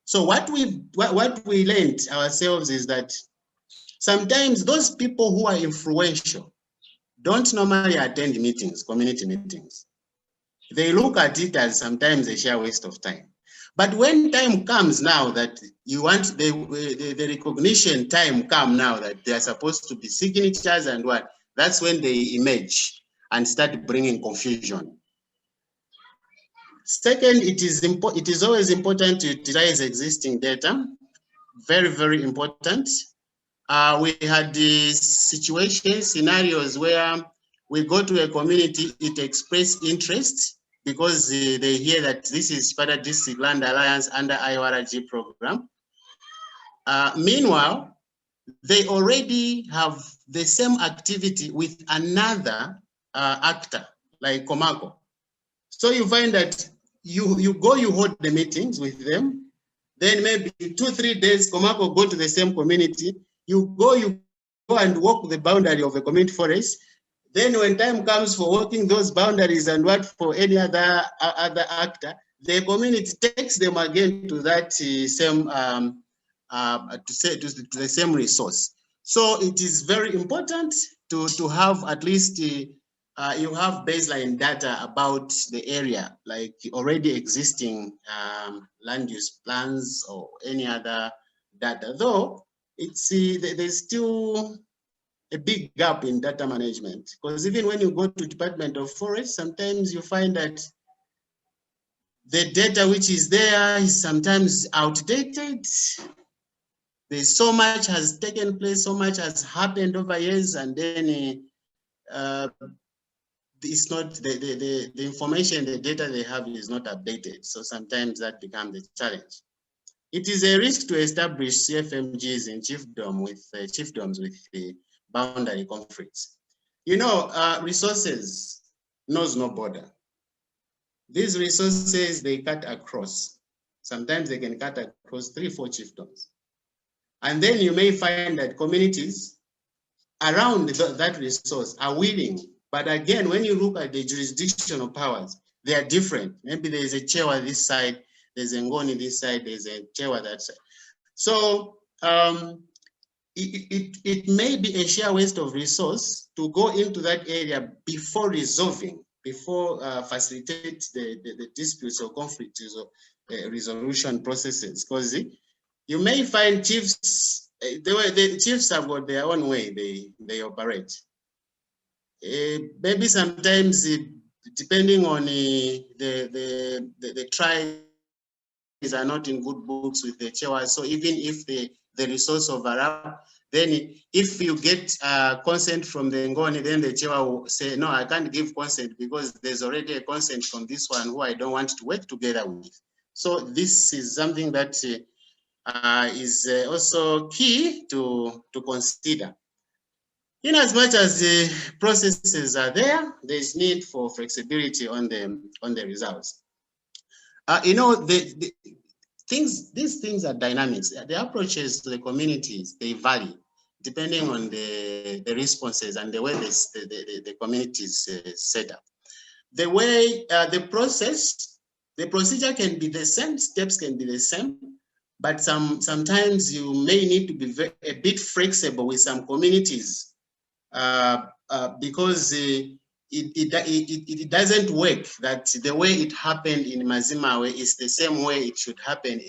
So what we learned ourselves is that sometimes those people who are influential don't normally attend meetings, community meetings. They look at it as sometimes a sheer waste of time. But when time comes now that you want the recognition time come now that they are supposed to be signatures and what, that's when they emerge and start bringing confusion. Second, it is always important to utilize existing data. Very, very important. We had these situations, scenarios where we go to a community, it expressed interest because they hear that this is Chipata District Land Alliance under IORG program. Meanwhile, they already have the same activity with another actor, like Komako. So you find that you hold the meetings with them, then maybe 2-3 days, Komako go to the same community, you go and walk the boundary of a community forest. Then when time comes for walking those boundaries and what for any other actor, the community takes them again to that same to the same resource. So it is very important to have at least you have baseline data about the area, like already existing land use plans or any other data. Though it's there's still a big gap in data management, because even when you go to Department of Forest, sometimes you find that the data which is there is sometimes outdated. There's so much has taken place, so much has happened over years, and then it's not the information, the data they have is not updated. So sometimes that becomes a challenge. It is a risk to establish CFMGs in chiefdoms with the boundary conflicts. You know, resources knows no border. These resources, they cut across. Sometimes they can cut across 3-4 chiefdoms. And then you may find that communities around that resource are willing. But again, when you look at the jurisdictional powers, they are different. Maybe there's a Chewa this side, there's a Ngoni this side, there's a Chewa that side. So it may be a sheer waste of resource to go into that area before resolving, before facilitate the disputes or conflicts or resolution processes, because you may find chiefs, the chiefs have got their own way they operate. Maybe sometimes, depending on the tribes are not in good books with the Chewa, so even if the resource overlap, then if you get consent from the Ngoni, then the Chewa will say, no, I can't give consent because there's already a consent from this one who I don't want to work together with. So this is something that is also key to consider. In as much as the processes are there, there's need for flexibility on the results. You know, these things are dynamics. The approaches to the communities, they vary depending on the responses and the way the communities set up. The way the procedure can be the same, steps can be the same, but sometimes you may need to be a bit flexible with some communities because it doesn't work that the way it happened in Mazimawe is the same way it should happen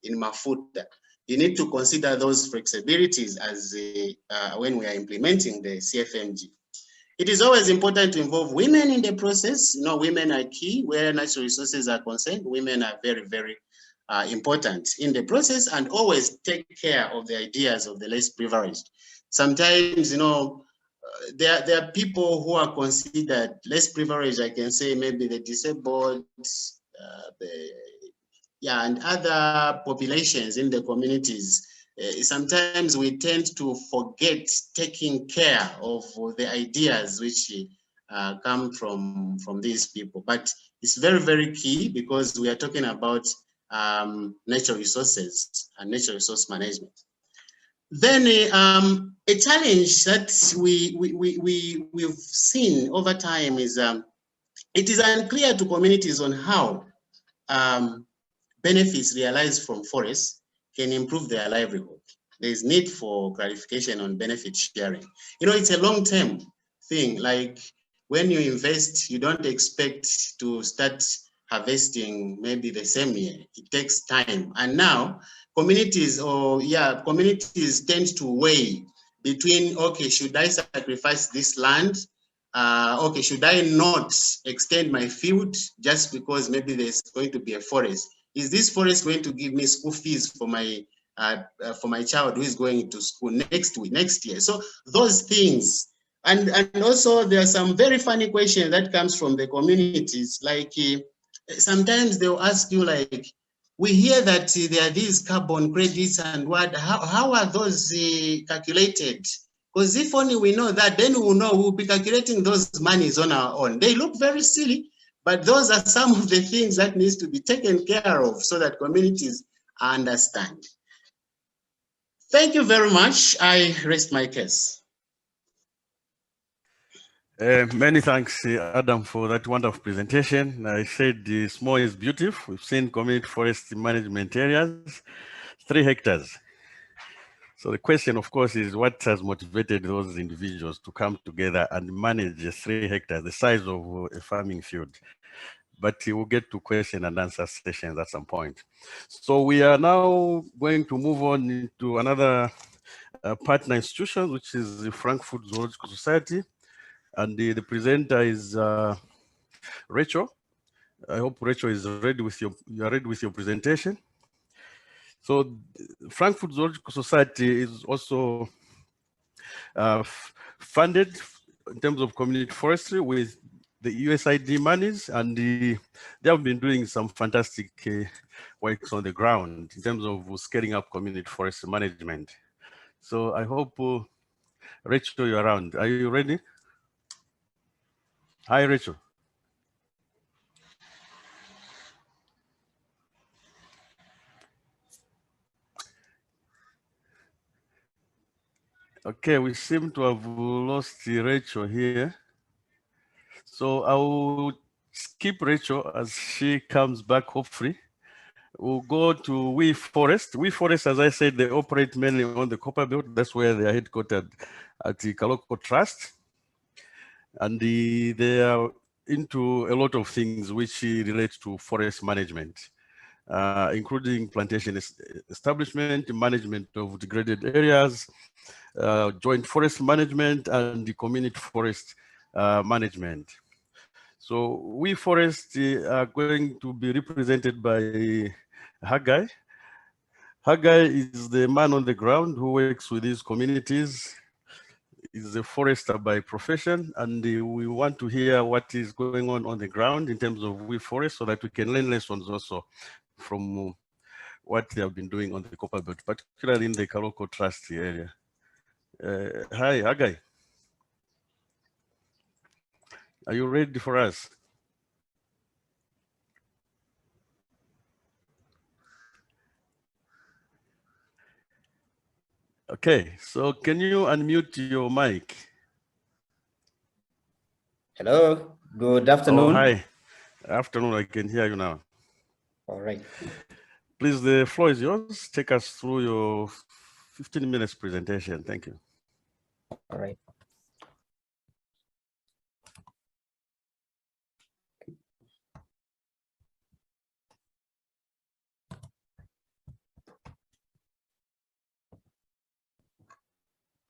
in Mafuta. You need to consider those flexibilities as when we are implementing the CFMG. It is always important to involve women in the process. You know, women are key where natural resources are concerned. Women are very, very important in the process, and always take care of the ideas of the less privileged. Sometimes, you know, there are people who are considered less privileged. I can say maybe the disabled, and other populations in the communities. Sometimes we tend to forget taking care of the ideas which come from these people. But it's very, very key because we are talking about natural resources and natural resource management. Then a challenge that we've seen over time is it is unclear to communities on how benefits realized from forests can improve their livelihood. There is need for clarification on benefit sharing. You know, it's a long-term thing. Like when you invest, you don't expect to start harvesting maybe the same year. It takes time. And now communities tend to weigh between, okay, should I sacrifice this land? Okay, should I not extend my field just because maybe there's going to be a forest? Is this forest going to give me school fees for my child who is going to school next year? So those things, and also there are some very funny questions that comes from the communities. Like sometimes they'll ask you, like, we hear that there are these carbon credits and what? How are those calculated? Because if only we know that, then we will know we'll be calculating those monies on our own. They look very silly, but those are some of the things that needs to be taken care of so that communities understand. Thank you very much. I rest my case. Many thanks, Adam, for that wonderful presentation. I said small is beautiful. We've seen community forest management areas, 3 hectares. So the question, of course, is what has motivated those individuals to come together and manage 3 hectares, the size of a farming field? But we'll get to question and answer sessions at some point. So we are now going to move on to another partner institution, which is the Frankfurt Zoological Society. And the presenter is Rachel. I hope Rachel is ready with you are ready with your presentation. So Frankfurt Zoological Society is also funded in terms of community forestry with the USAID monies, and they have been doing some fantastic works on the ground in terms of scaling up community forestry management. So I hope, Rachel, you're around. Are you ready? Hi, Rachel. Okay, we seem to have lost Rachel here. So I will skip Rachel as she comes back, hopefully. We'll go to WeForest. WeForest, as I said, they operate mainly on the copper belt. That's where they are headquartered at the Kaloko Trust. And they are into a lot of things which relate to forest management, including plantation establishment, management of degraded areas, joint forest management, and the community forest management. So WeForest are going to be represented by Haggai. Haggai is the man on the ground who works with these communities. He's a forester by profession, and we want to hear what is going on the ground in terms of WeForest so that we can learn lessons also from what they have been doing on the copper belt, particularly in the Kaloko Trust area. Hi, Haggai. Are you ready for us? Okay, so can you unmute your mic? Hello, good afternoon. Oh, hi. Afternoon, I can hear you now. All right. Please, the floor is yours. Take us through your 15 minutes presentation. Thank you. All right.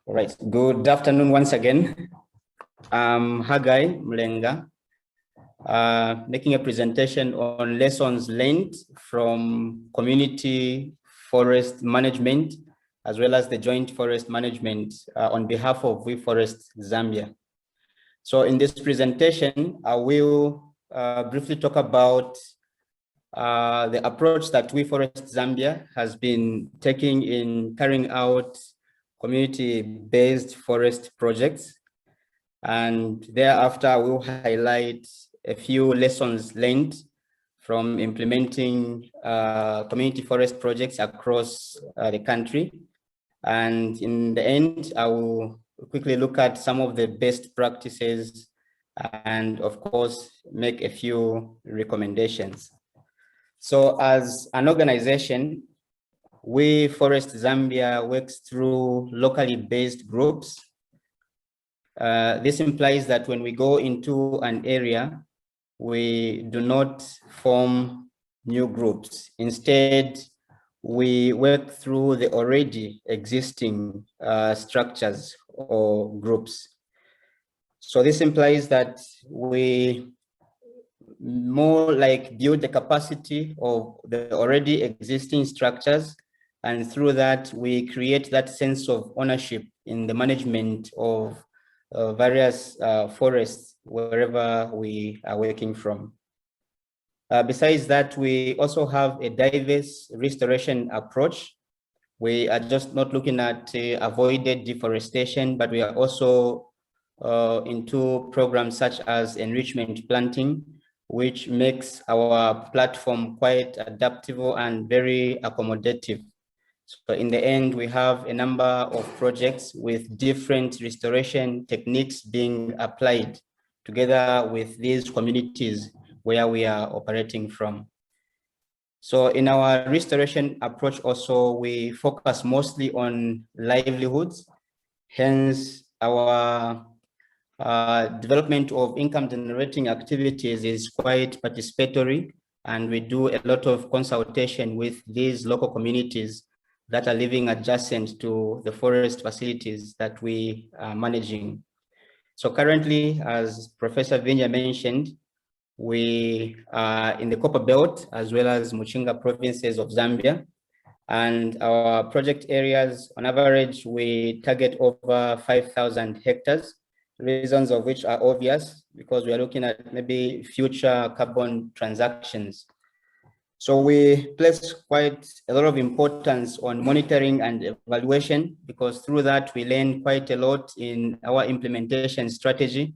All right, good afternoon once again. I'm Haggai Mlenga, making a presentation on lessons learned from community forest management, as well as the joint forest management on behalf of WeForest Zambia. So in this presentation, I will briefly talk about the approach that WeForest Zambia has been taking in carrying out community-based forest projects. And thereafter, we'll highlight a few lessons learned from implementing community forest projects across the country. And in the end, I will quickly look at some of the best practices and, of course, make a few recommendations. So as an organization, WeForest Zambia works through locally based groups. This implies that when we go into an area, we do not form new groups. Instead, we work through the already existing structures or groups. So this implies that we more like build the capacity of the already existing structures, and through that we create that sense of ownership in the management of various forests wherever we are working from. Besides that, we also have a diverse restoration approach. We are just not looking at avoided deforestation, but we are also into programs such as enrichment planting, which makes our platform quite adaptable and very accommodative. So in the end, we have a number of projects with different restoration techniques being applied together with these communities where we are operating from. So in our restoration approach also, we focus mostly on livelihoods. Hence, our development of income generating activities is quite participatory, and we do a lot of consultation with these local communities that are living adjacent to the forest facilities that we are managing. So currently, as Professor Vinya mentioned, we are in the Copper Belt as well as Muchinga provinces of Zambia. And our project areas, on average, we target over 5,000 hectares, reasons of which are obvious because we are looking at maybe future carbon transactions. So we place quite a lot of importance on monitoring and evaluation, because through that we learn quite a lot in our implementation strategy.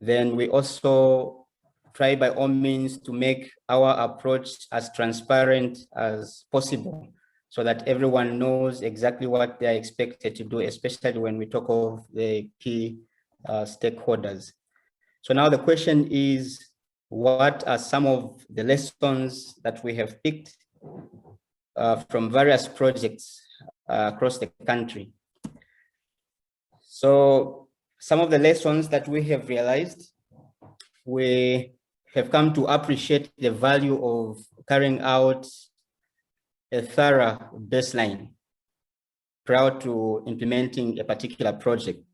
Then we also try by all means to make our approach as transparent as possible, so that everyone knows exactly what they are expected to do, especially when we talk of the key stakeholders. So now the question is, what are some of the lessons that we have picked from various projects across the country. So some of the lessons that we have realized, we have come to appreciate the value of carrying out a thorough baseline prior to implementing a particular project.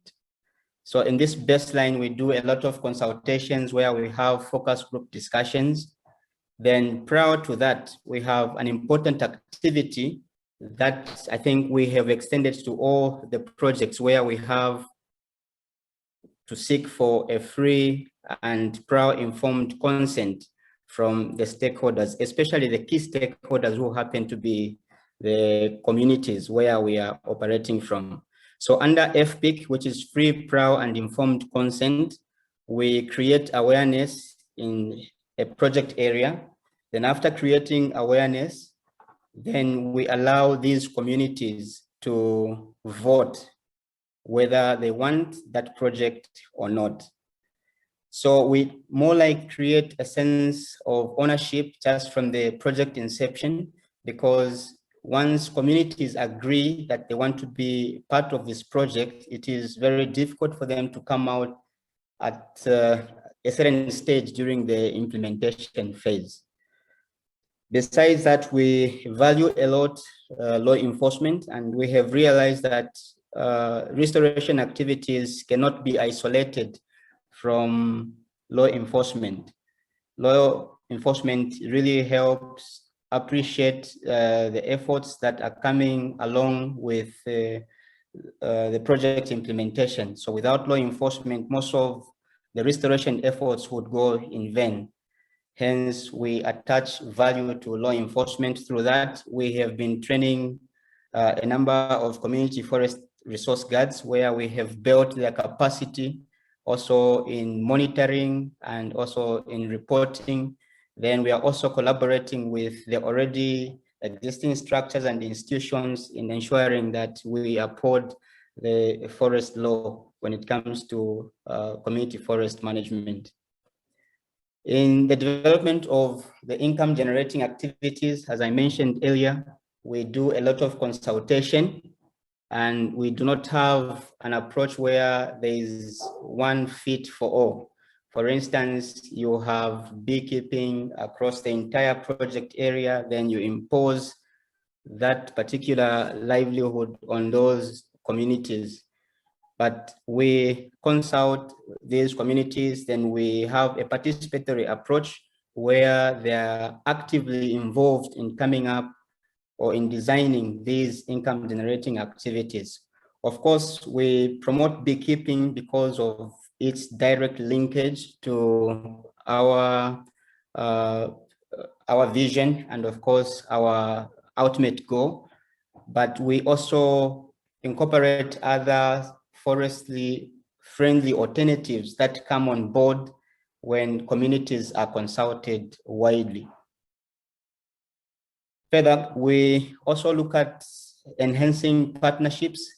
So in this baseline, we do a lot of consultations where we have focus group discussions. Then prior to that, we have an important activity that I think we have extended to all the projects where we have to seek for a free and prior informed consent from the stakeholders, especially the key stakeholders who happen to be the communities where we are operating from. So under FPIC, which is free, prior, and informed consent, we create awareness in a project area. Then after creating awareness, then we allow these communities to vote whether they want that project or not. So we more like create a sense of ownership just from the project inception, because once communities agree that they want to be part of this project, it is very difficult for them to come out at a certain stage during the implementation phase. Besides that, we value a lot law enforcement, and we have realized that restoration activities cannot be isolated from law enforcement. Law enforcement really helps appreciate the efforts that are coming along with the project implementation. So without law enforcement, most of the restoration efforts would go in vain. Hence, we attach value to law enforcement. Through that, we have been training a number of community forest resource guards where we have built their capacity also in monitoring and also in reporting. Then we are also collaborating with the already existing structures and institutions in ensuring that we uphold the forest law when it comes to community forest management. In the development of the income generating activities, as I mentioned earlier, we do a lot of consultation, and we do not have an approach where there is one fit for all. For instance, you have beekeeping across the entire project area, then you impose that particular livelihood on those communities. But we consult these communities, then we have a participatory approach where they are actively involved in coming up or in designing these income generating activities. Of course, we promote beekeeping because of its direct linkage to our vision and of course our ultimate goal. But we also incorporate other forestry friendly alternatives that come on board when communities are consulted widely. Further, we also look at enhancing partnerships,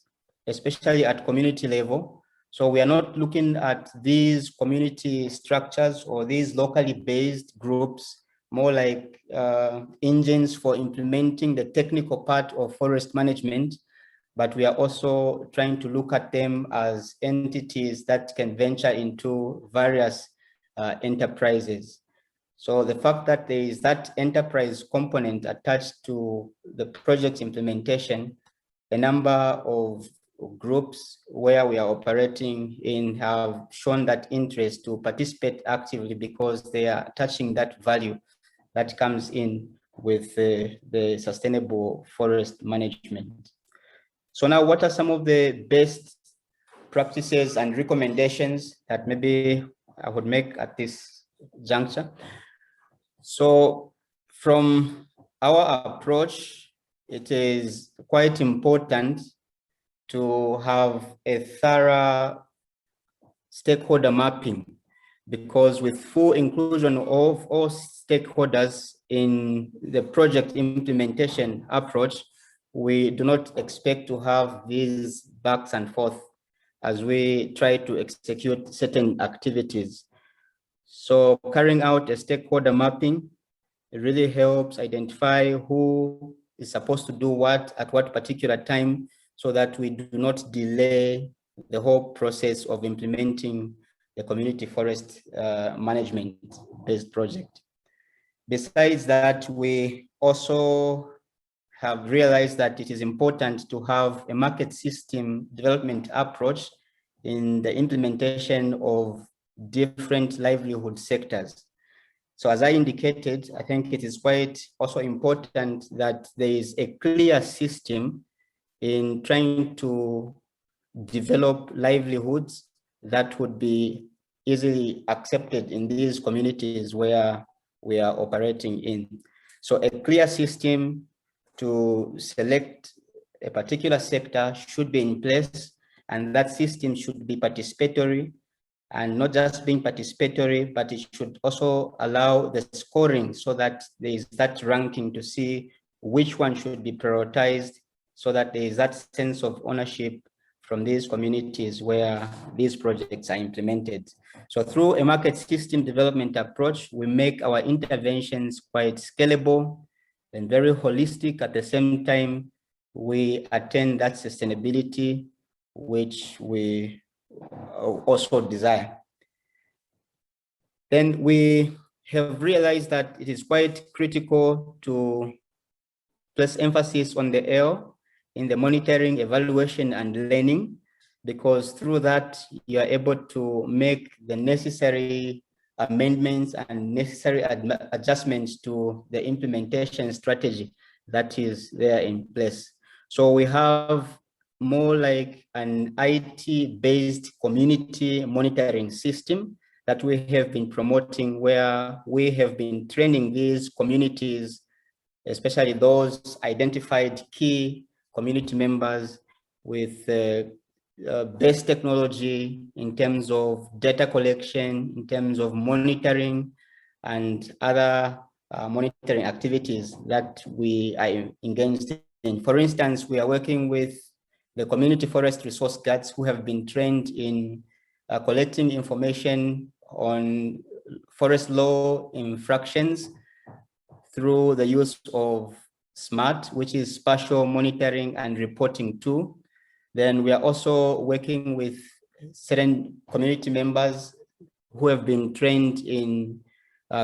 especially at community level. So we are not looking at these community structures or these locally based groups more like engines for implementing the technical part of forest management, but we are also trying to look at them as entities that can venture into various enterprises. So the fact that there is that enterprise component attached to the project implementation, a number of groups where we are operating in have shown that interest to participate actively because they are touching that value that comes in with the sustainable forest management. So now, what are some of the best practices and recommendations that maybe I would make at this juncture? So from our approach, it is quite important to have a thorough stakeholder mapping, because with full inclusion of all stakeholders in the project implementation approach, we do not expect to have these backs and forth as we try to execute certain activities. So carrying out a stakeholder mapping It really helps identify who is supposed to do what at what particular time, so that we do not delay the whole process of implementing the community forest management-based project. Besides that, we also have realized that it is important to have a market system development approach in the implementation of different livelihood sectors. So as I indicated, I think it is quite also important that there is a clear system in trying to develop livelihoods that would be easily accepted in these communities where we are operating in. So a clear system to select a particular sector should be in place, and that system should be participatory, and not just being participatory, but it should also allow the scoring so that there is that ranking to see which one should be prioritized, so that there is that sense of ownership from these communities where these projects are implemented. So through a market system development approach, we make our interventions quite scalable and very holistic. At the same time, we attain that sustainability which we also desire. Then we have realized that it is quite critical to place emphasis on the L in the monitoring, evaluation, and learning, because through that you are able to make the necessary amendments and necessary adjustments to the implementation strategy that is there in place. So we have more like an IT-based community monitoring system that we have been promoting, where we have been training these communities, especially those identified key community members, with best technology in terms of data collection, in terms of monitoring, and other monitoring activities that we are engaged in. For instance, we are working with the community forest resource guards who have been trained in collecting information on forest law infractions through the use of SMART, which is spatial monitoring and reporting tool. Then we are also working with certain community members who have been trained in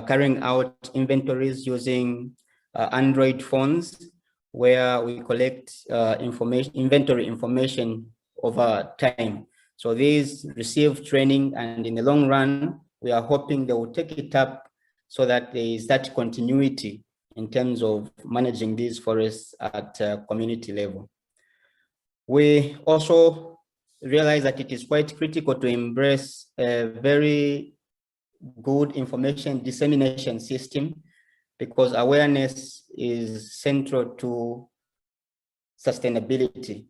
carrying out inventories using Android phones, where we collect inventory information over time. So these receive training, and in the long run, we are hoping they will take it up so that there is that continuity in terms of managing these forests at community level. We also realize that it is quite critical to embrace a very good information dissemination system, because awareness is central to sustainability.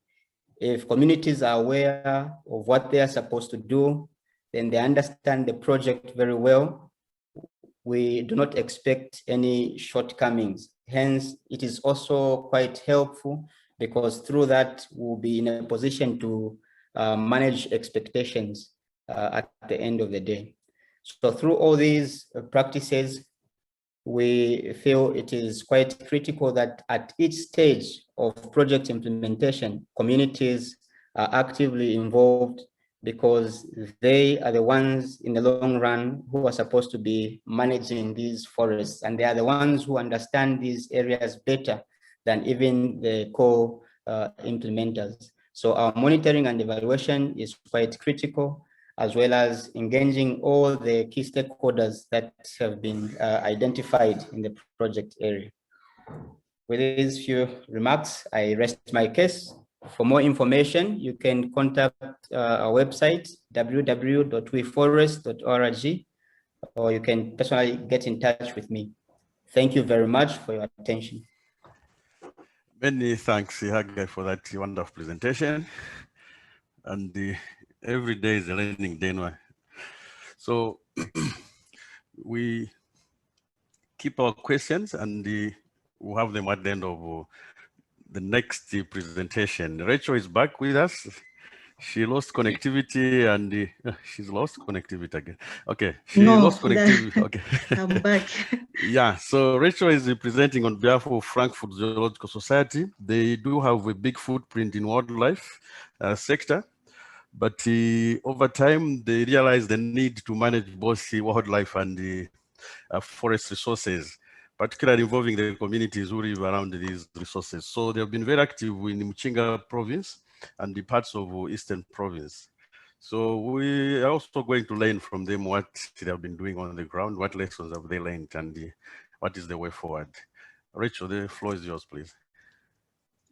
If communities are aware of what they are supposed to do, then they understand the project very well. We do not expect any shortcomings. Hence, it is also quite helpful, because through that, we'll be in a position to manage expectations at the end of the day. So through all these practices, we feel it is quite critical that at each stage of project implementation, communities are actively involved, because they are the ones in the long run who are supposed to be managing these forests, and they are the ones who understand these areas better than even the co-implementers. So our monitoring and evaluation is quite critical, as well as engaging all the key stakeholders that have been identified in the project area. With these few remarks, I rest my case. For more information, you can contact our website, www.weforest.org, or you can personally get in touch with me. Thank you very much for your attention. Many thanks, Hagai, for that wonderful presentation. And every day is a learning day. So we keep our questions, and we'll have them at the end of the next presentation. Rachel is back with us. She lost connectivity and she's lost connectivity again. Okay, she No, lost connectivity. Okay. I'm back. Yeah, so Rachel is representing on behalf of Frankfurt Zoological Society. They do have a big footprint in wildlife sector, but over time they realized the need to manage both the wildlife and the forest resources, particularly involving the communities who live around these resources. So they've been very active in Mchinga province and the parts of Eastern province. So we are also going to learn from them what they have been doing on the ground, what lessons have they learned, and what is the way forward. Rachel, the floor is yours, please.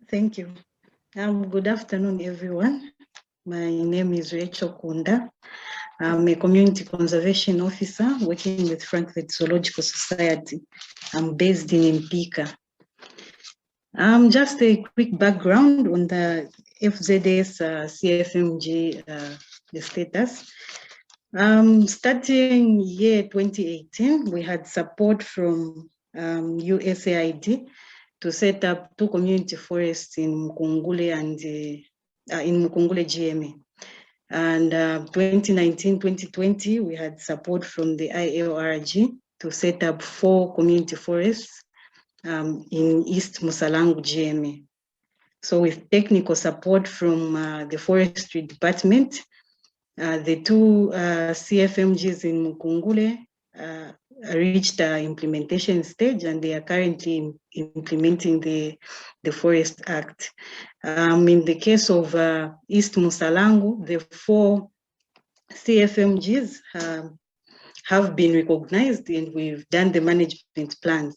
Thank you. Good afternoon, everyone. My name is Rachel Kunda. I'm a community conservation officer working with Frankfurt Zoological Society. I'm based in Mpika. Just a quick background on the FZS CFMG the status. Starting year 2018, we had support from USAID to set up 2 community forests in Mukungule and in Mukungule GMA. And 2019-2020, we had support from the ILRG to set up 4 community forests in East Musalangu GMA. So with technical support from the Forestry Department, the 2 CFMGs in Mukungule reached the implementation stage, and they are currently implementing the Forest Act. In the case of East Musalangu, the 4 CFMGs have been recognized, and we've done the management plans.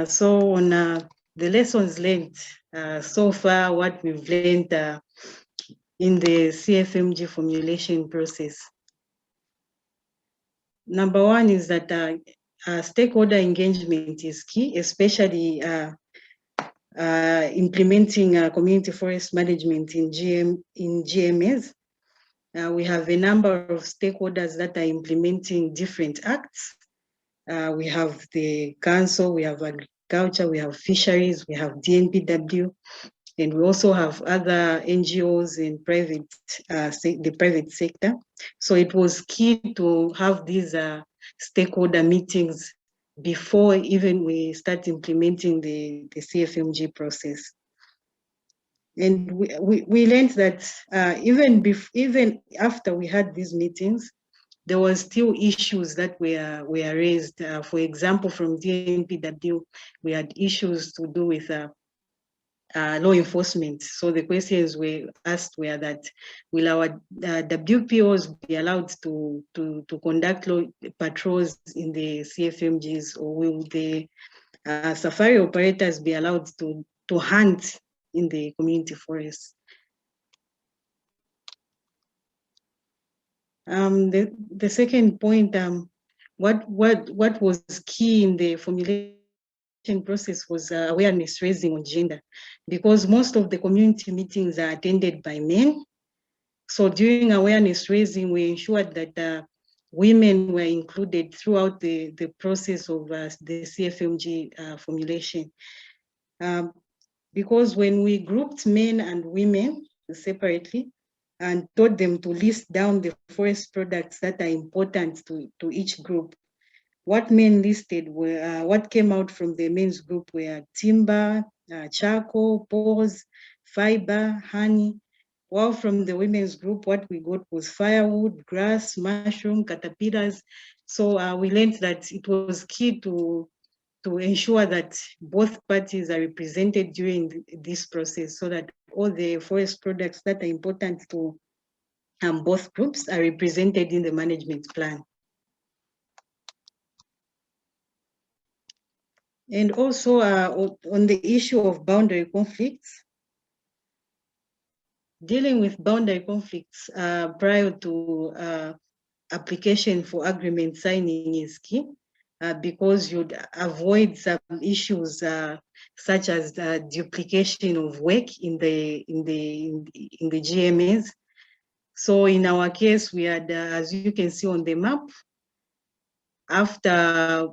So on the lessons learned so far, what we've learned in the CFMG formulation process. Number 1 is that stakeholder engagement is key, especially implementing community forest management in GMAs. We have a number of stakeholders that are implementing different acts. We have the council, we have agriculture, we have fisheries, we have DNPW, and we also have other NGOs and the private sector. So it was key to have these stakeholder meetings before even we start implementing the CFMG process. And we learned that even after we had these meetings, there were still issues that were raised. For example, from DNPW, we had issues to do with law enforcement. So the questions we asked were that, will our WPOs be allowed to conduct patrols in the CFMGs, or will the safari operators be allowed to hunt in the community forests? The second point, what was key in the formulation process was awareness raising on gender, because most of the community meetings are attended by men. So during awareness raising, we ensured that women were included throughout the process of the CFMG formulation. Because when we grouped men and women separately and told them to list down the forest products that are important to each group, what men listed were, what came out from the men's group were timber, charcoal, poles, fiber, honey, while from the women's group, what we got was firewood, grass, mushroom, caterpillars. So we learned that it was key to ensure that both parties are represented during this process, so that all the forest products that are important to both groups are represented in the management plan. And also on the issue of boundary conflicts, dealing with boundary conflicts prior to application for agreement signing is key, because you'd avoid some issues such as the duplication of work in the GMAs. So in our case, we had, as you can see on the map, after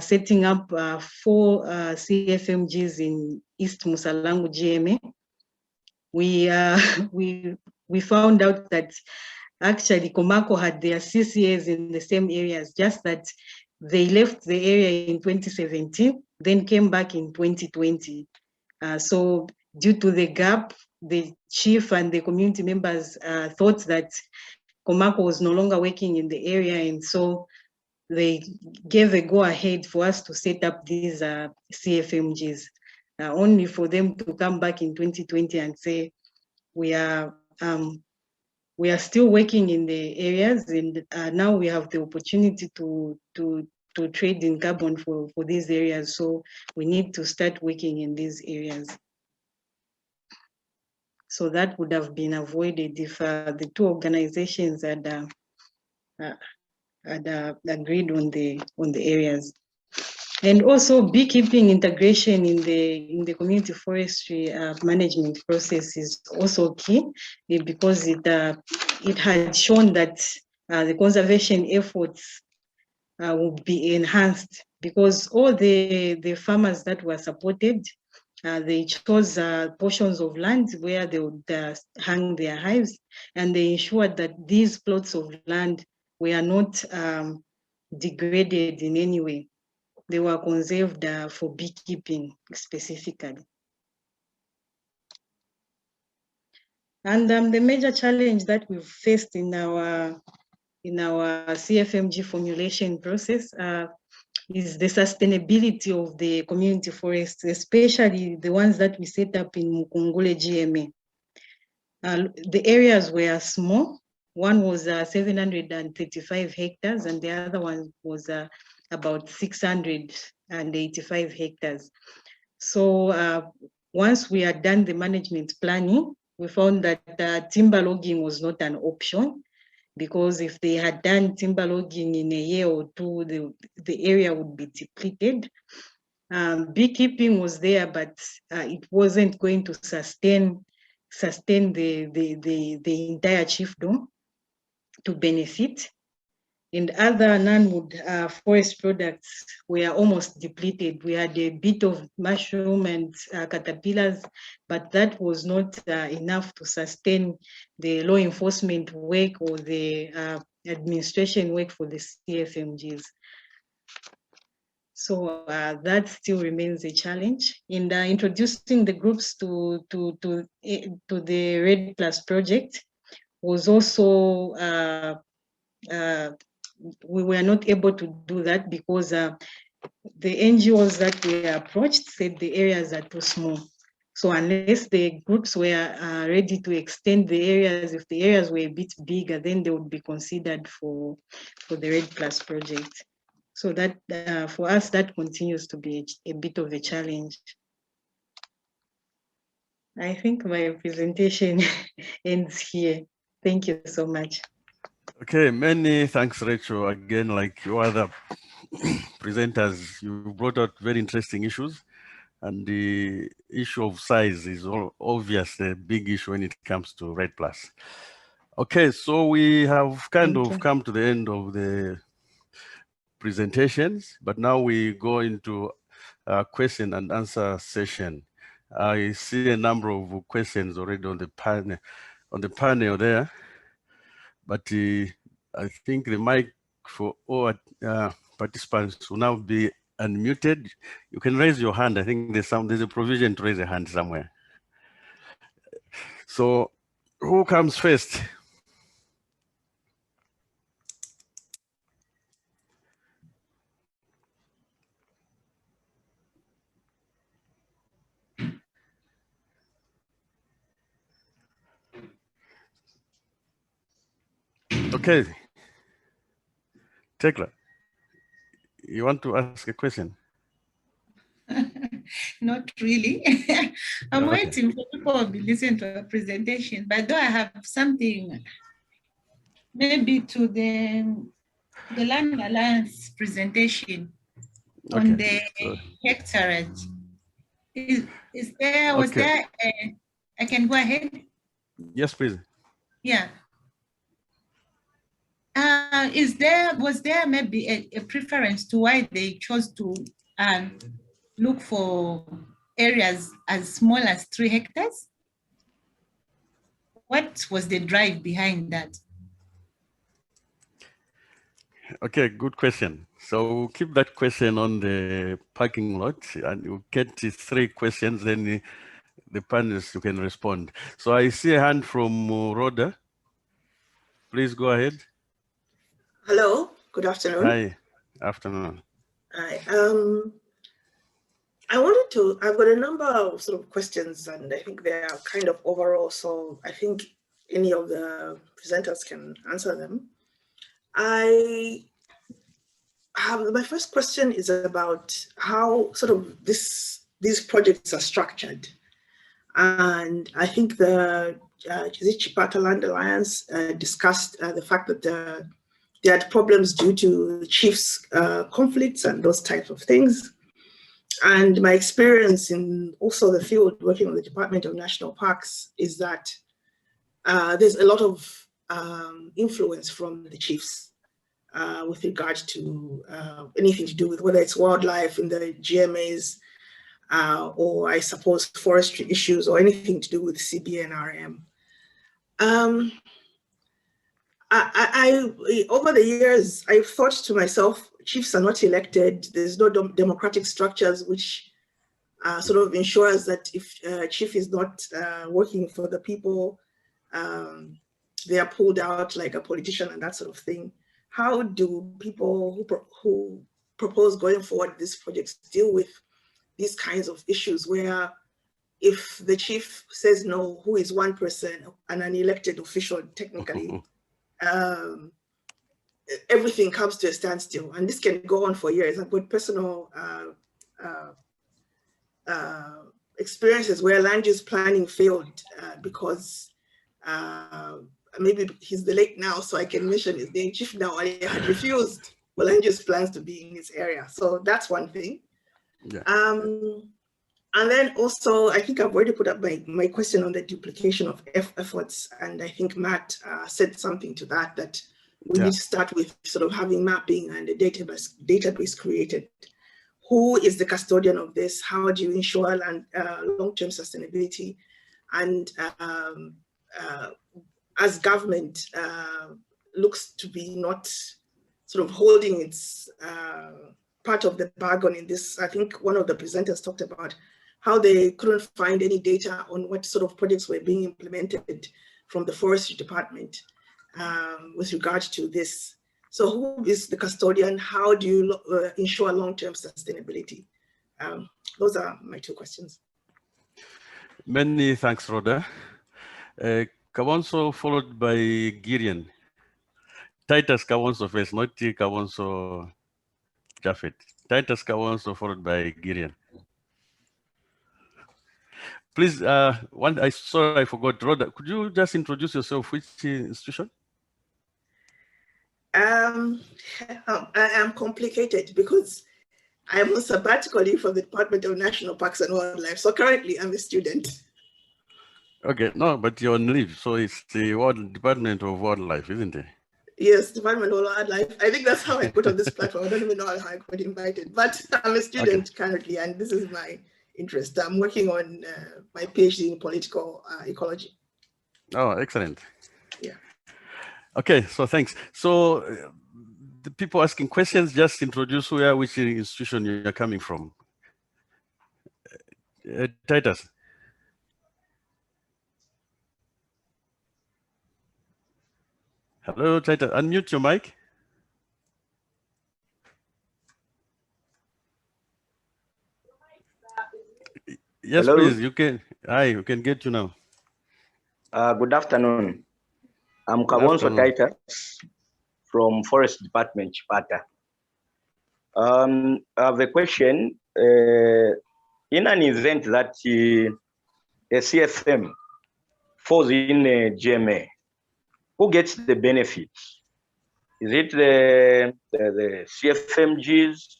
setting up 4 CFMGs in East Musalangu GMA, we we found out that actually Komako had their CCAs in the same areas, just that they left the area in 2017, then came back in 2020. So due to the gap, the chief and the community members thought that Komako was no longer working in the area, and so they gave a go-ahead for us to set up these CFMGs, only for them to come back in 2020 and say, we are still working in the areas, and now we have the opportunity to trade in carbon for these areas. So we need to start working in these areas. So that would have been avoided if the two organizations had agreed on the areas. And also beekeeping integration in the community forestry management process is also key, because it had shown that the conservation efforts will be enhanced, because all the farmers that were supported, they chose portions of land where they would hang their hives, and they ensured that these plots of land were not degraded in any way. They were conserved for beekeeping specifically. And the major challenge that we've faced in our CFMG formulation process is the sustainability of the community forests, especially the ones that we set up in Mukungule GMA. The areas were small. One was 735 hectares, and the other one was about 685 hectares. So once we had done the management planning, we found that timber logging was not an option, because if they had done timber logging in a year or two, the area would be depleted. Beekeeping was there, but it wasn't going to sustain the entire chiefdom to benefit. And other non-wood forest products were almost depleted. We had a bit of mushroom and caterpillars, but that was not enough to sustain the law enforcement work or the administration work for the CFMGs. So that still remains a challenge. In introducing the groups to the RED Plus project was also we were not able to do that because the NGOs that we approached said the areas are too small. So unless the groups were ready to extend the areas, if the areas were a bit bigger, then they would be considered for the RED Plus project. So that for us, that continues to be a bit of a challenge. I think my presentation ends here. Thank you so much. Okay, many thanks, Rachel. Again, like your other presenters, you brought out very interesting issues, and the issue of size is obviously a big issue when it comes to RED Plus. Okay, so we have kind of come to the end of the presentations, but now we go into a question and answer session. I see a number of questions already on the panel there. But I think the mic for all participants will now be unmuted. You can raise your hand. I think there's a provision to raise a hand somewhere. So who comes first? Okay. Tekla, you want to ask a question? Not really. I'm waiting for people to listen to a presentation, but though I have something maybe to the Land Alliance presentation on the hectareage. I can go ahead? Yes, please. Yeah. Was there maybe a preference to why they chose to look for areas as small as 3 hectares? What was the drive behind that? Okay, good question. So we'll keep that question on the parking lot and we'll get 3 questions, then the panelists you can respond. So I see a hand from Rhoda. Please go ahead. Hello, good afternoon. Hi, afternoon. Hi. I've got a number of sort of questions and I think they are kind of overall, so I think any of the presenters can answer them. My first question is about how sort of these projects are structured. And I think the Chipata Land Alliance discussed the fact that they had problems due to the chiefs' conflicts and those types of things. And my experience in also the field working with the Department of National Parks is that there's a lot of influence from the chiefs with regard to anything to do with whether it's wildlife in the GMAs or I suppose forestry issues or anything to do with CBNRM. Over the years, I've thought to myself, chiefs are not elected. There's no democratic structures which sort of ensures that if a chief is not working for the people, they are pulled out like a politician and that sort of thing. How do people who propose going forward these projects deal with these kinds of issues where if the chief says no, who is one person and an elected official technically, everything comes to a standstill, and this can go on for years. I've got personal experiences where land use planning failed because maybe he's the late now, so I can mention his name. Chief now had refused for land use plans to be in his area, so that's one thing. Yeah. And then also, I think I've already put up my question on the duplication of efforts, and I think Matt said something to that we need to start with sort of having mapping and a database created. Who is the custodian of this? How do you ensure long-term sustainability? And as government looks to be not sort of holding its part of the bargain in this, I think one of the presenters talked about how they couldn't find any data on what sort of projects were being implemented from the Forestry Department with regard to this. So who is the custodian? How do you ensure long-term sustainability? Those are my 2 questions. Many thanks, Rhoda. Kawonso followed by Girian. Titus Kawonso first, not Kawonso Japheth. Titus Kawonso followed by Girian. Please, I forgot, Rhoda, could you just introduce yourself? Which institution? I am complicated because I'm on sabbatical leave from the Department of National Parks and Wildlife. So currently I'm a student. Okay, no, but you're on leave. So it's the Department of Wildlife, isn't it? Yes, Department of Wildlife. I think that's how I got on this platform. I don't even know how I got invited, but I'm a student currently, and this is my interest. I'm working on my PhD in political ecology. Oh, excellent. Yeah. Okay, so thanks. So the people asking questions, just introduce which institution you're coming from. Titus. Hello, Titus. Unmute your mic. Yes, hello? Please, you can. Hi, you can get you now. Good afternoon. I'm Kawonso Titus from Forestry Department, Chipata. I have a question. In an event that a CFM falls in a GMA, who gets the benefits? Is it the CFMGs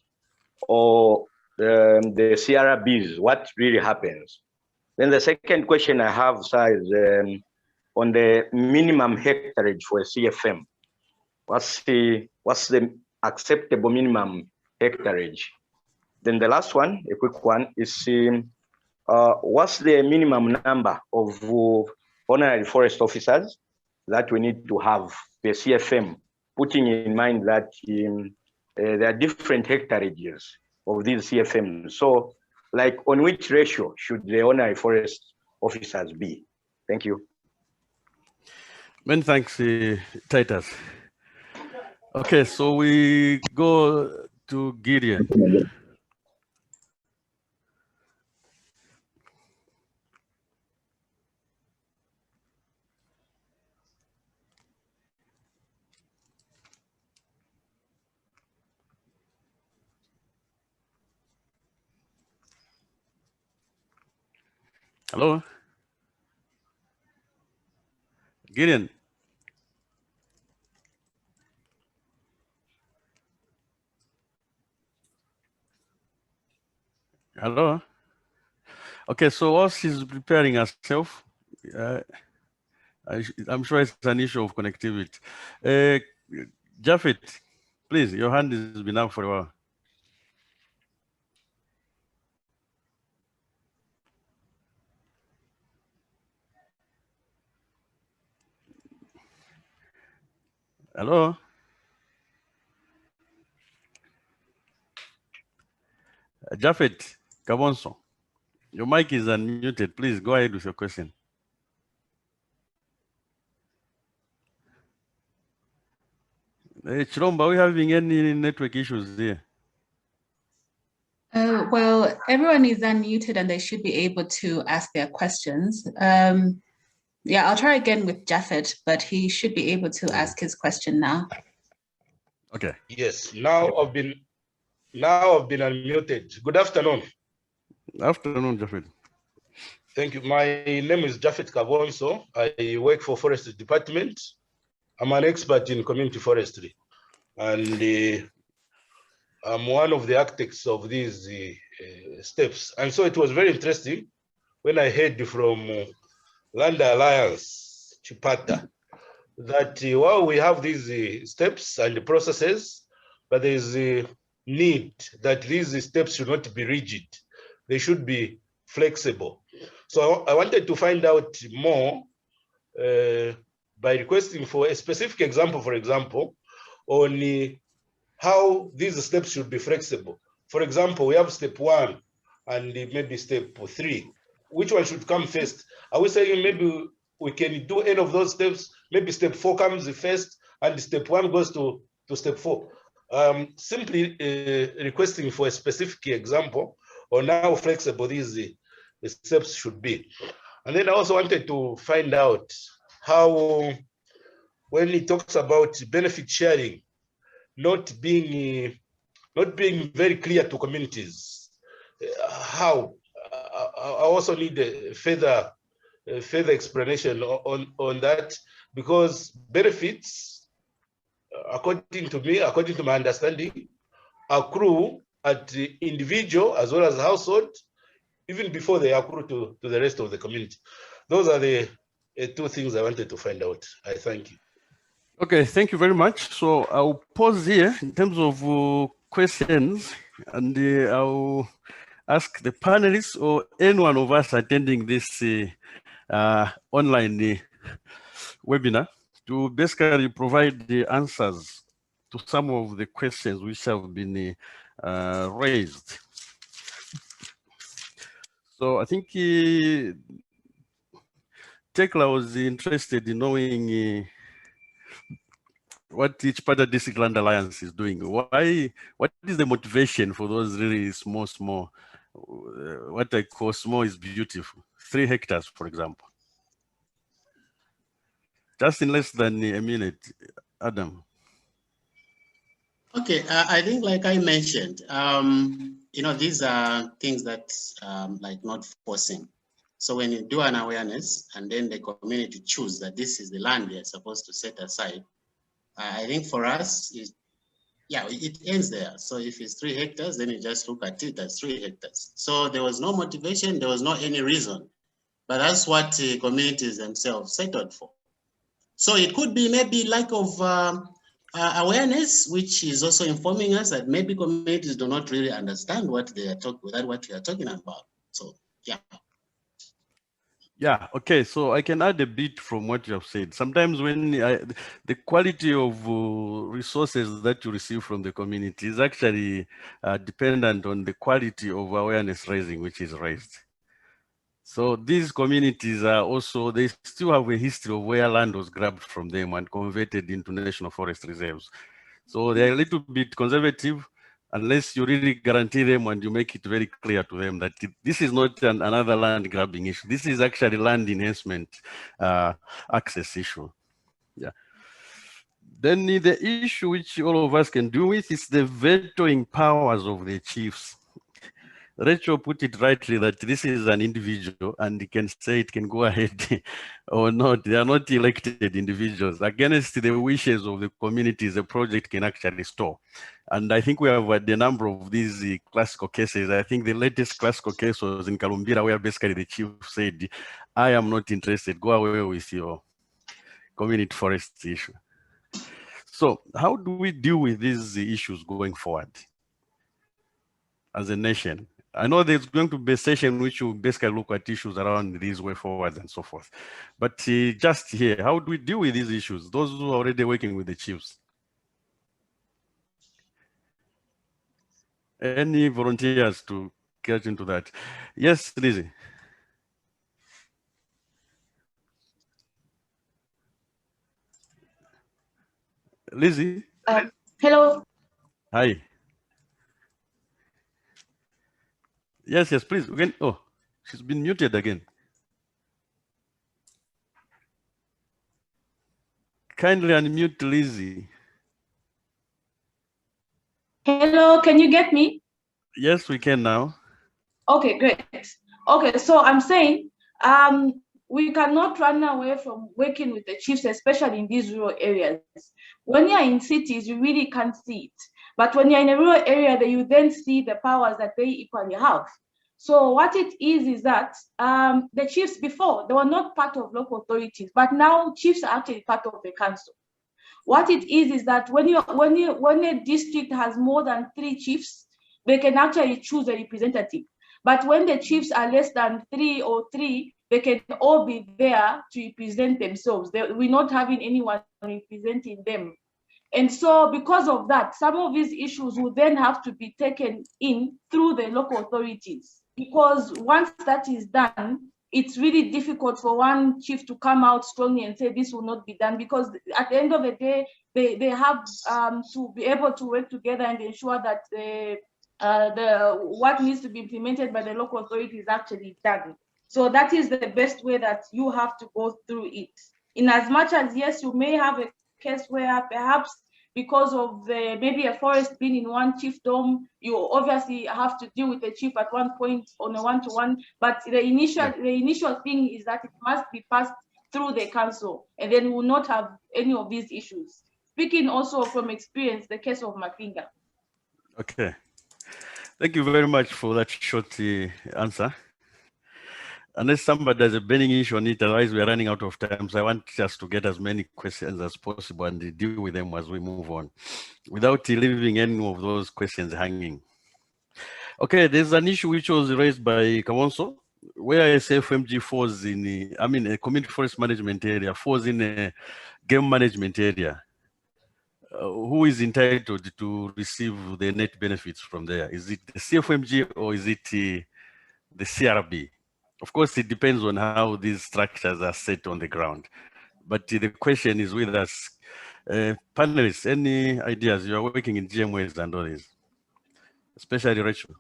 or the CRBs? What really happens? Then the second question I have, sir, is on the minimum hectarage for a CFM. What's the acceptable minimum hectarage? Then the last one, a quick one, is what's the minimum number of honorary forest officers that we need to have the CFM, putting in mind that there are different hectareages of these CFMs. So, like, on which ratio should the honorary forest officers be? Thank you. Many thanks, Titus. Okay, so we go to Gideon. Hello? Gideon. Hello? Okay, so while she's preparing herself, I'm sure it's an issue of connectivity. Japheth, please, your hand has been up for a while. Hello? Japheth Kabonso, your mic is unmuted. Please go ahead with your question. Chiromba, are we having any network issues there? Well, everyone is unmuted and they should be able to ask their questions. Yeah, I'll try again with Japheth, but he should be able to ask his question now. Okay. Yes, now I've been unmuted. Good afternoon. Afternoon, Japheth. Thank you. My name is Japheth Kabonso. I work for Forestry Department. I'm an expert in community forestry, and I'm one of the architects of these steps. And so it was very interesting when I heard from Land Alliance, Chipata, that while we have these steps and the processes, but there's a need that these steps should not be rigid. They should be flexible. So I wanted to find out more by requesting for a specific example, for example, on how these steps should be flexible. For example, we have step 1 and maybe step 3. Which one should come first? Are we saying maybe we can do any of those steps? Maybe step 4 comes first and step 1 goes to step 4. Simply requesting for a specific example on how flexible these steps should be. And then I also wanted to find out how, when he talks about benefit sharing, not being very clear to communities, how I also need a further explanation on that, because benefits, according to me, according to my understanding, accrue at the individual as well as household, even before they accrue to the rest of the community. Those are the 2 things I wanted to find out. I thank you. Okay, thank you very much. So I'll pause here in terms of questions, and I'll ask the panelists or anyone of us attending this online webinar to basically provide the answers to some of the questions which have been raised. So I think Tekla was interested in knowing what the Chipata District Land Alliance is doing. Why? What is the motivation for those really small, what I call small is beautiful, 3 hectares, for example? Just in less than a minute, Adam. Okay, I think like I mentioned, these are things that like not forcing. So when you do an awareness and then the community choose that this is the land we are supposed to set aside, I think for us, it ends there. So if it's 3 hectares, then you just look at it as 3 hectares. So there was no motivation, there was no any reason, but that's what the communities themselves settled for. So it could be maybe lack of awareness, which is also informing us that maybe communities do not really understand what they are talking about, what we are talking about. So yeah. Yeah, okay, so I can add a bit from what you have said. Sometimes when the quality of resources that you receive from the community is actually dependent on the quality of awareness raising, which is raised. So these communities are also, they still have a history of where land was grabbed from them and converted into national forest reserves. So they're a little bit conservative, unless you really guarantee them and you make it very clear to them that this is not another land grabbing issue. This is actually land enhancement access issue. Yeah. Then the issue which all of us can do with is the vetoing powers of the chiefs. Rachel put it rightly that this is an individual and he can say it can go ahead or not. They are not elected individuals. Against the wishes of the communities, the project can actually stall. And I think we have had a number of these classical cases. I think the latest classical case was in Kalumbira, where basically the chief said, I am not interested, go away with your community forest issue. So how do we deal with these issues going forward as a nation? I know there's going to be a session which will basically look at issues around these way forwards and so forth. But just here, how do we deal with these issues? Those who are already working with the chiefs. Any volunteers to get into that? Yes, Lizzie. Lizzie? Hello. Hi. Yes, yes, please. Again. Oh, she's been muted again. Kindly unmute Lizzie. Hello, can you get me? Yes, we can now. Okay, great. Okay, so I'm saying we cannot run away from working with the chiefs, especially in these rural areas. When you're in cities, you really can't see it. But when you're in a rural area, you then see the powers that they equally have. So what it is that the chiefs before, they were not part of local authorities, but now chiefs are actually part of the council. What it is that when a district has more than 3 chiefs, they can actually choose a representative. But when the chiefs are less than 3 or 3, they can all be there to represent themselves. We're not having anyone representing them. And so because of that, some of these issues will then have to be taken in through the local authorities. Because once that is done, it's really difficult for one chief to come out strongly and say this will not be done, because at the end of the day, they have to be able to work together and ensure that what needs to be implemented by the local authority is actually done. So that is the best way that you have to go through it. In as much as, yes, you may have a case where perhaps because of maybe a forest being in one chiefdom, you obviously have to deal with the chief at one point on a one-to-one, but the initial thing is that it must be passed through the council, and then we will not have any of these issues. Speaking also from experience, the case of Mafinga. Okay. Thank you very much for that short answer. Unless somebody has a burning issue on it, otherwise we are running out of time. So I want us to get as many questions as possible and deal with them as we move on, without leaving any of those questions hanging. Okay, there's an issue which was raised by Kawonso, where SFMG falls in, a community forest management area falls in a game management area. Who is entitled to receive the net benefits from there? Is it the CFMG or is it the CRB? Of course, it depends on how these structures are set on the ground. But the question is with us. Panelists, any ideas? You are working in GMWs and others, especially Rachel.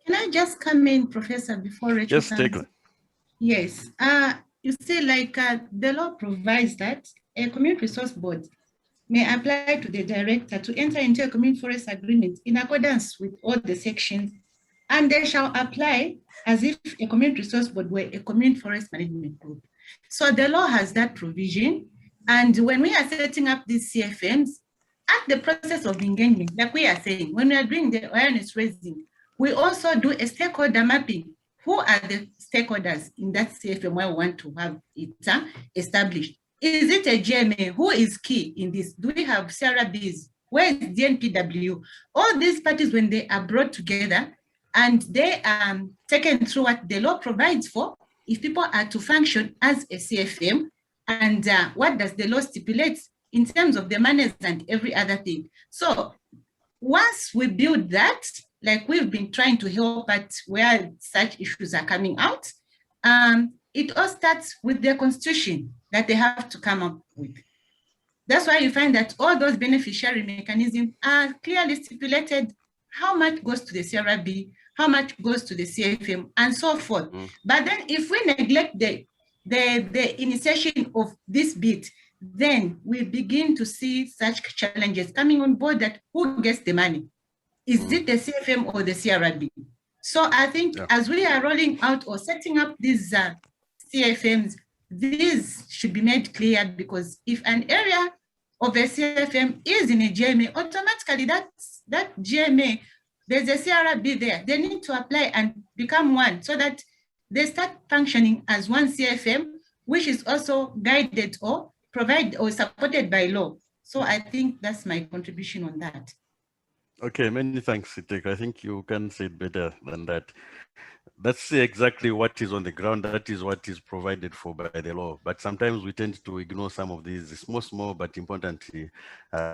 Can I just come in, Professor, before Rachel Just take it. Yes. You see, like the law provides that a community resource board may apply to the director to enter into a community forest agreement in accordance with all the sections, and they shall apply as if a community resource board were a community forest management group. So the law has that provision. And when we are setting up these CFMs, at the process of engagement, like we are saying, when we are doing the awareness raising, we also do a stakeholder mapping. Who are the stakeholders in that CFM where we want to have it established? Is it a GMA? Who is key in this? Do we have CRBs? Where is DNPW? All these parties, when they are brought together and they are taken through what the law provides for, if people are to function as a CFM, and what does the law stipulate in terms of the manners and every other thing. So once we build that, like we've been trying to help at where such issues are coming out, it all starts with their constitution that they have to come up with. That's why you find that all those beneficiary mechanisms are clearly stipulated, how much goes to the CRB, how much goes to the CFM, and so forth. But then if we neglect the initiation of this bit, then we begin to see such challenges coming on board, that who gets the money? Is it the CFM or the CRB? So I think as we are rolling out or setting up these CFMs, these should be made clear, because if an area of a CFM is in a GMA, automatically that GMA, there's a CRB there. They need to apply and become one, so that they start functioning as one CFM, which is also guided or provided or supported by law. So I think that's my contribution on that. Okay, many thanks, Sitek. I think you can say it better than that. That's exactly what is on the ground. That is what is provided for by the law. But sometimes we tend to ignore some of these small but important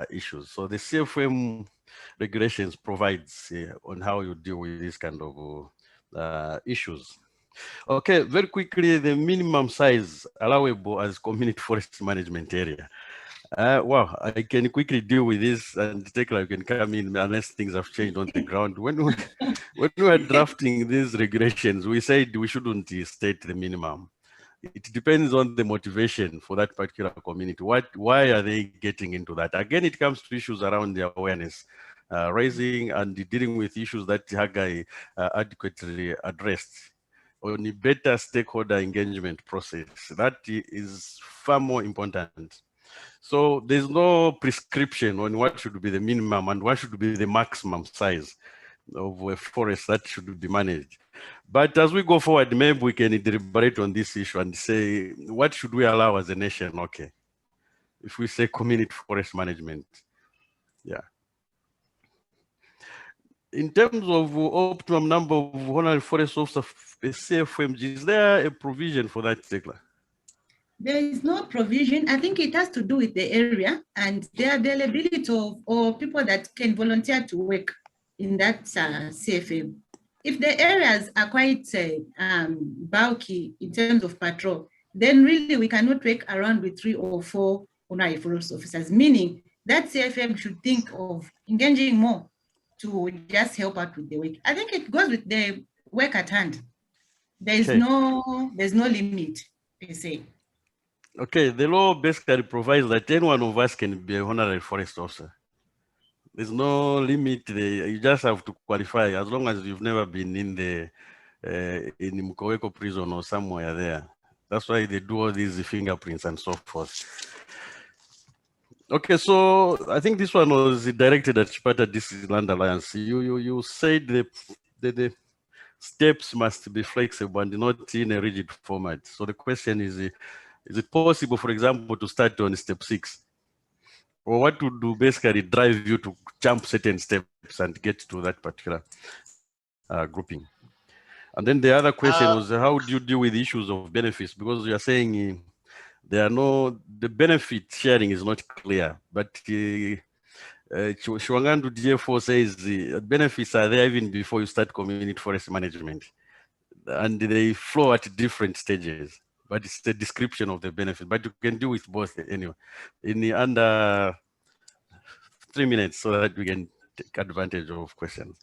issues. So the CFM regulations provides on how you deal with this kind of issues. Okay, very quickly, the minimum size allowable as community forest management area. Wow, I can quickly deal with this, and you can come in unless things have changed on the ground. When we were drafting these regulations, we said we shouldn't state the minimum. It depends on the motivation for that particular community. Why are they getting into that? Again, it comes to issues around the awareness raising and dealing with issues that Hagai adequately addressed on a better stakeholder engagement process. That is far more important. So there's no prescription on what should be the minimum and what should be the maximum size of a forest that should be managed. But as we go forward, maybe we can deliberate on this issue and say, what should we allow as a nation? Okay, if we say community forest management, yeah. In terms of optimum number of honorary forest officers, CFMG, is there a provision for that particular? There is no provision. I think it has to do with the area and the availability of or people that can volunteer to work in that CFM. If the areas are quite bulky in terms of patrol, then really we cannot work around with 3 or 4 honorary forest officers, meaning that CFM should think of engaging more to just help out with the work. I think it goes with the work at hand. There's no limit per se. Okay, the law basically provides that any one of us can be a honorary forest officer. There's no limit there. You just have to qualify as long as you've never been in the in Mkoweko prison or somewhere there. That's why they do all these fingerprints and so forth. Okay, so I think this one was directed at Chipata District Land Alliance. You said the steps must be flexible and not in a rigid format. So the question is it possible, for example, to start on step 6? Or what would do basically drive you to jump certain steps and get to that particular grouping? And then the other question was, how do you deal with issues of benefits? Because you are saying the benefit sharing is not clear, but Shwangandu GFO says the benefits are there even before you start community forest management. And they flow at different stages. But it's the description of the benefit, but you can do with both anyway. In the under 3 minutes, so that we can take advantage of questions.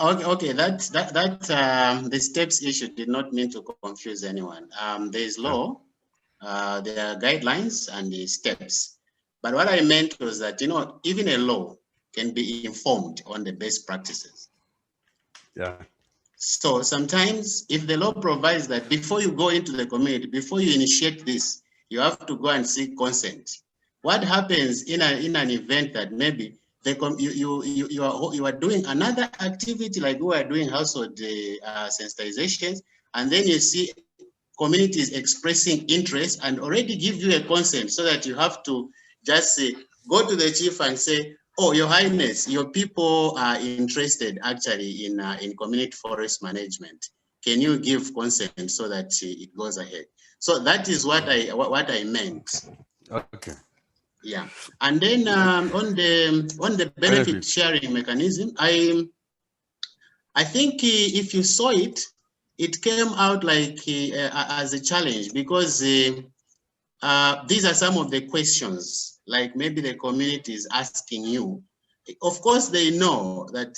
Okay, the steps issue did not mean to confuse anyone. There is law, there are guidelines and the steps. But what I meant was that, even a law can be informed on the best practices. Yeah. So sometimes if the law provides that before you go into the community, before you initiate this, you have to go and seek consent. What happens in an event that maybe you are doing another activity, like we are doing household sensitizations, and then you see communities expressing interest and already give you a consent, so that you have to just say, go to the chief and say, oh, Your Highness, your people are interested actually in community forest management. can you give consent so that it goes ahead? So that is what I meant. Okay. Yeah, and then on the benefit sharing mechanism, I think if you saw it, it came out like as a challenge, because these are some of the questions, like maybe the community is asking you. Of course, they know that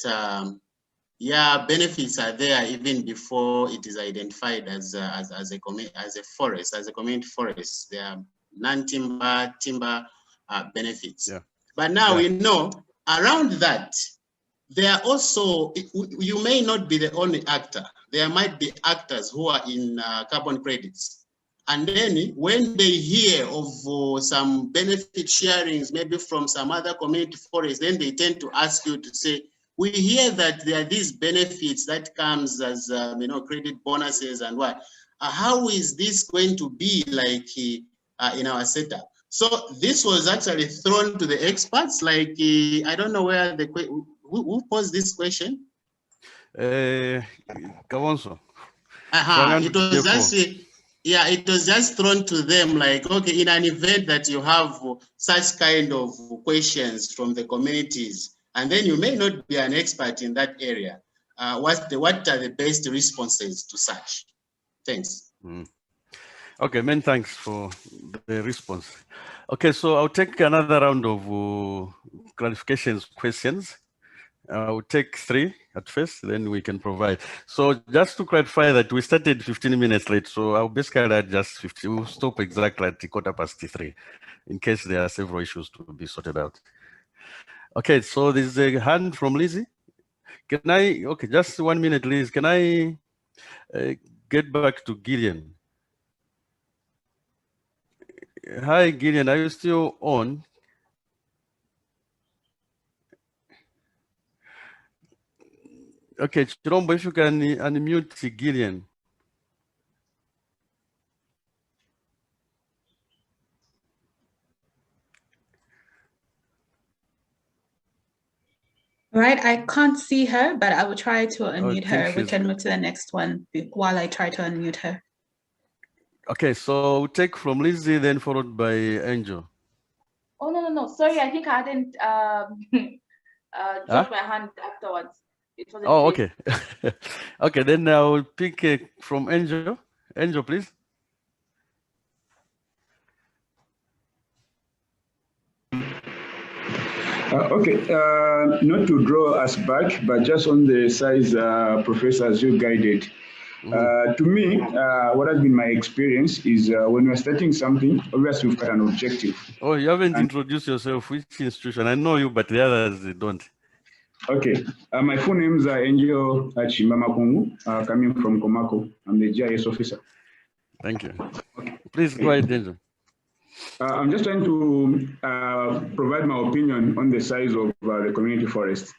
yeah, benefits are there even before it is identified as a forest, as a community forest. There are non-timber, timber benefits. Yeah. But now we know around that, there are also, you may not be the only actor. There might be actors who are in carbon credits. And then when they hear of some benefit sharings, maybe from some other community forests, then they tend to ask you to say, we hear that there are these benefits that comes as you know, credit bonuses and what. How is this going to be like in our setup? So this was actually thrown to the experts. Like I don't know where the who posed this question. Kawonso. It was just yeah, it was just thrown to them. Like, okay, in an event that you have such kind of questions from the communities, and then you may not be an expert in that area. What are the best responses to such? Thanks. Okay, many thanks for the response. Okay, so I'll take another round of clarifications questions. I'll take 3 at first, then we can provide. So just to clarify that we started 15 minutes late, so I'll basically adjust 50. We'll stop exactly at 3:15 in case there are several issues to be sorted out. Okay, so there's a hand from Lizzie. Can I, okay, just 1 minute, Liz. Can I get back to Gillian? Hi, Gillian, are you still on? Okay, Chirombo, if you can unmute Gillian. Right, I can't see her, but I will try to unmute her. We can move to the next one while I try to unmute her. Okay, so we'll take from Lizzie, then followed by Angel. Oh, no. Sorry, I think I hadn't dropped my hand afterwards. It was okay. Okay, then I'll pick from Angel. Angel, please. Okay, not to draw us back, but just on the size, Professor, as you guided. To me, what has been my experience is when we're starting something, obviously we've got an objective. Oh, you haven't introduced yourself. Which institution? I know you, but the others don't. Okay, my full names are Angel Chimamakungu, coming from Komako. I'm the GIS officer. Thank you. Okay. Please go ahead, Angel. I'm just trying to provide my opinion on the size of the community forest.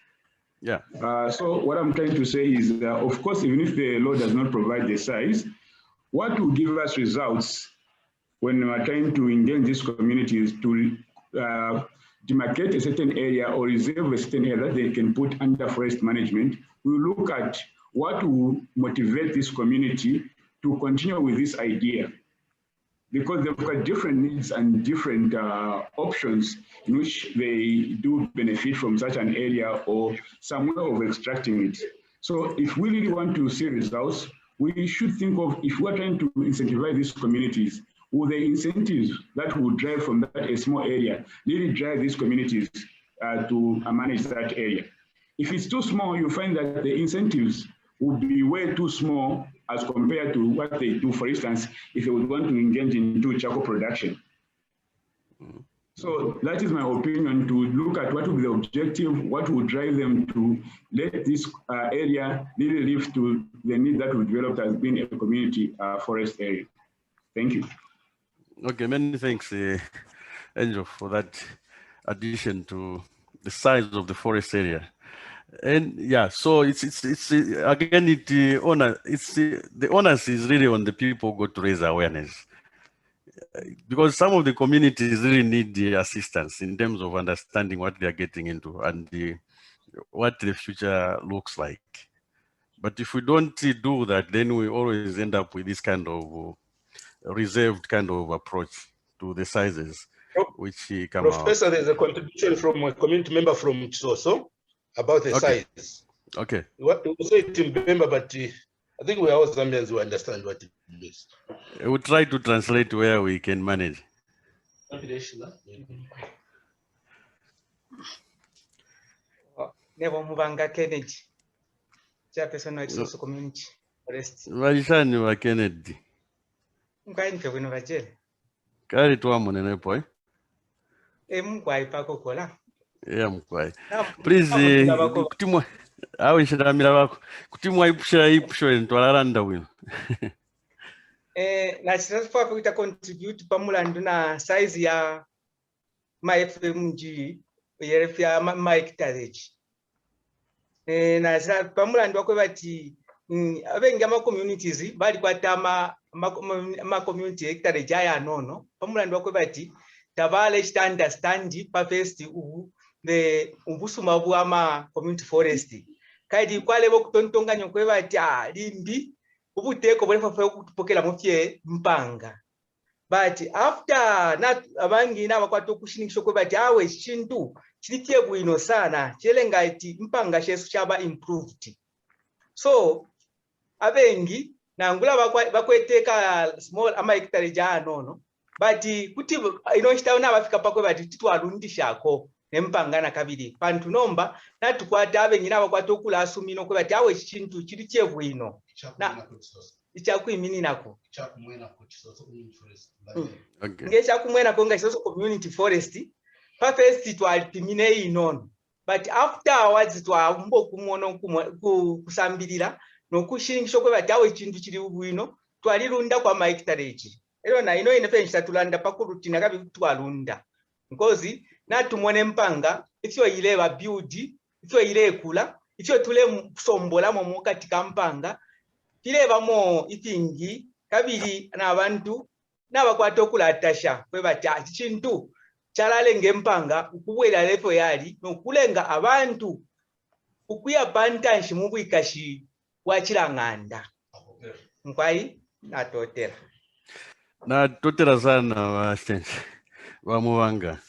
Yeah. So what I'm trying to say is, of course, even if the law does not provide the size, what will give us results when we are trying to engage these communities to demarcate a certain area or reserve a certain area that they can put under forest management, we will look at what will motivate this community to continue with this idea. Because they've got different needs and different options in which they do benefit from such an area or some way of extracting it. So if we really want to see results, we should think of, if we're trying to incentivize these communities, will the incentives that will drive from that a small area really drive these communities to manage that area? If it's too small, you find that the incentives would be way too small as compared to what they do, for instance, if they would want to engage into charcoal production. So that is my opinion, to look at what will be the objective, what will drive them to let this area really live to the need that we developed as being a community forest area. Thank you. Okay, many thanks, Angel, for that addition to the size of the forest area. And yeah, so it's again, the onus is really on the people who go to raise awareness, because some of the communities really need the assistance in terms of understanding what they are getting into and what the future looks like. But if we don't do that, then we always end up with this kind of reserved kind of approach to the sizes, which come Professor, out. there's a contribution from a community member from Chisoso about the size. Okay. You say it in Bemba, but I think we are all Zambians who understand what it means. We try to translate where we can manage. Never Muvanga Kennedy, chairperson of Chisoso Community Forest. Vashani wa Kennedy. Mkwai nfe kwino vachele. Kari tuwa munene poi. Mkwai pako kola. Yeah, mkwai. Please, kutimwa. Awe shiramira wako. Kutimwa ipusho ntwalaranda wino. Na chitatufa kuita contribute pamulandu na size ya ma FMG ya ma hectarage. Na pamulandu wako bati abengi ama communities bali kwata ma community hectarage aya nono pamulandu wako bati tabale chita understand pa first the ubusuma bwa ma community forest kaidi kwale bokutontonga nyokwe bati limbi ubuteko bwefa kutupokela mufye mpanga but after na abangi na bakwato kushinikisho kwe bati awe chintu chilitie bwino sana chelenga iti mpanga shesu chaba improved so abengi nangula bakweteka small ama hectare ja nono but kuti inochitaona abafika pakwe bati titwalundishako nempangana kabiri pantu nomba natukwata abengi nabakwata okula asumino kwe bati awe chintu chili chebwino na ichakuimini nako ngechakumwena konga Chisoso community forest pa first twalipimine inono but afterwards twambo kumono kusambirira nokushiringisho kwe bati awe chintu chili bwino twalirunda kwa ma hectarage erona ino inefe nchitatulanda pakurutina kabi twalunda because natumone mpanga ifyo ile ba build ifyo ile kula ifyo tule sombola mu katika mpanga tile bamo itingi kabiri n'abantu n'abakwata okulatasha kwe bati chintu chalale ngempanga ukubwera lepo yali nokulenga abantu ukuya pantanshi mubwikashi wachilanganda mkwai natotera sana wa Muvanga.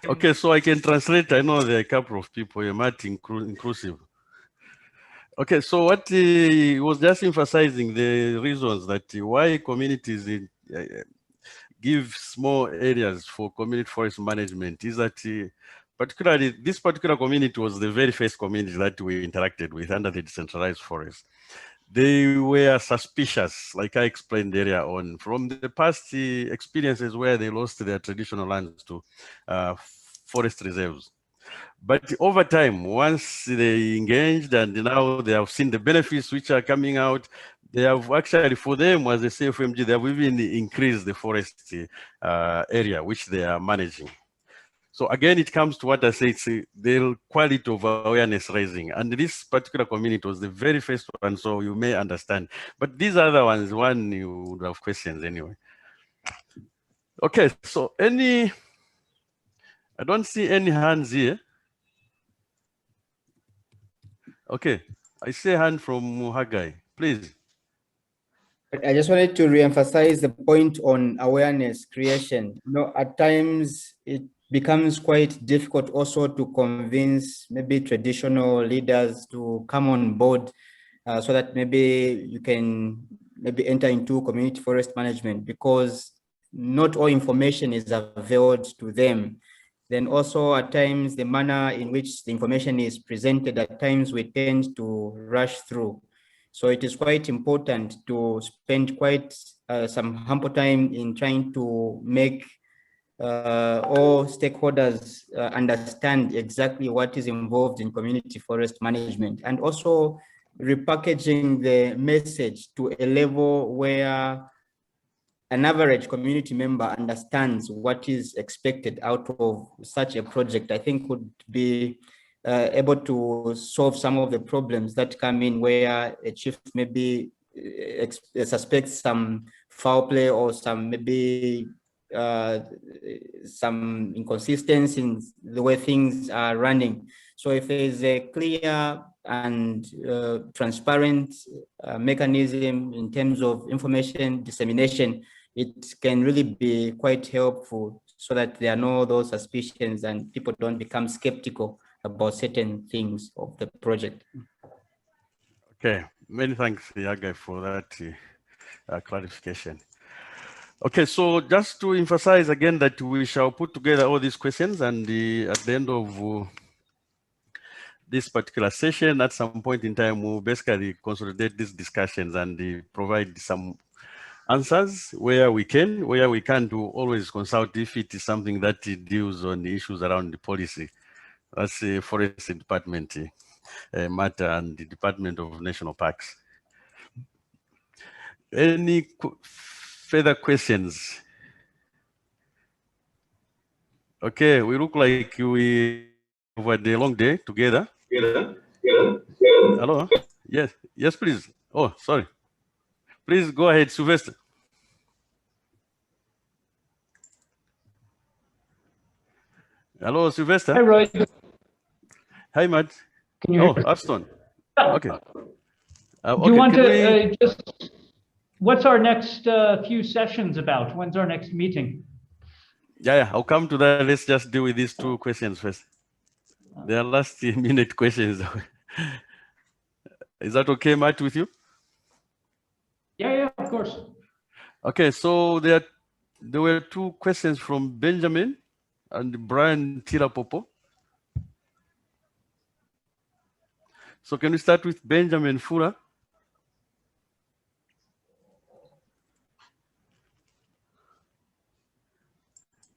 Okay, so I can translate. I know there are a couple of people, you might inclusive. Okay, so what he was just emphasizing the reasons that why communities give small areas for community forest management is that particularly this particular community was the very first community that we interacted with under the decentralized forest. They were suspicious, like I explained earlier on, from the past experiences where they lost their traditional lands to forest reserves. But over time, once they engaged and now they have seen the benefits which are coming out, they have actually, for them as a CFMG, they have even increased the forest area which they are managing. So again, it comes to what I say, it's the quality of awareness raising. And this particular community was the very first one, so you may understand. But these other ones, one, you would have questions anyway. Okay, so I don't see any hands here. Okay, I see a hand from Muhagai, please. I just wanted to reemphasize the point on awareness creation. You know, at times it becomes quite difficult also to convince maybe traditional leaders to come on board so that maybe you can maybe enter into community forest management, because not all information is availed to them. Then also at times the manner in which the information is presented, at times we tend to rush through. So it is quite important to spend quite some ample time in trying to make all stakeholders understand exactly what is involved in community forest management, and also repackaging the message to a level where an average community member understands what is expected out of such a project. I think would be able to solve some of the problems that come in where a chief maybe suspects some foul play or some maybe some inconsistency in the way things are running. So if there is a clear and transparent mechanism in terms of information dissemination, it can really be quite helpful so that there are no those suspicions and people don't become skeptical about certain things of the project. Okay, many thanks, Yagai, for that clarification. Okay, so just to emphasize again that we shall put together all these questions, and at the end of this particular session, at some point in time, we'll basically consolidate these discussions and provide some answers where we can. Where we can, to always consult if it is something that deals on the issues around the policy. That's the Forestry Department matter and the Department of National Parks. Any further questions? Okay, we look like we have had a long day together. Hello? Yes, yes, please. Oh, sorry. Please go ahead, Sylvester. Hello, Sylvester. Hi, Roy. Hi, Matt. Can you hear me? Aston. Okay. Do you want to just, what's our next few sessions about? When's our next meeting? Yeah, I'll come to that. Let's just deal with these two questions first. They are last minute questions. Is that okay, Matt, with you? Yeah, of course. Okay, so there were two questions from Benjamin and Brian Tirapopo. So can we start with Benjamin Fuller?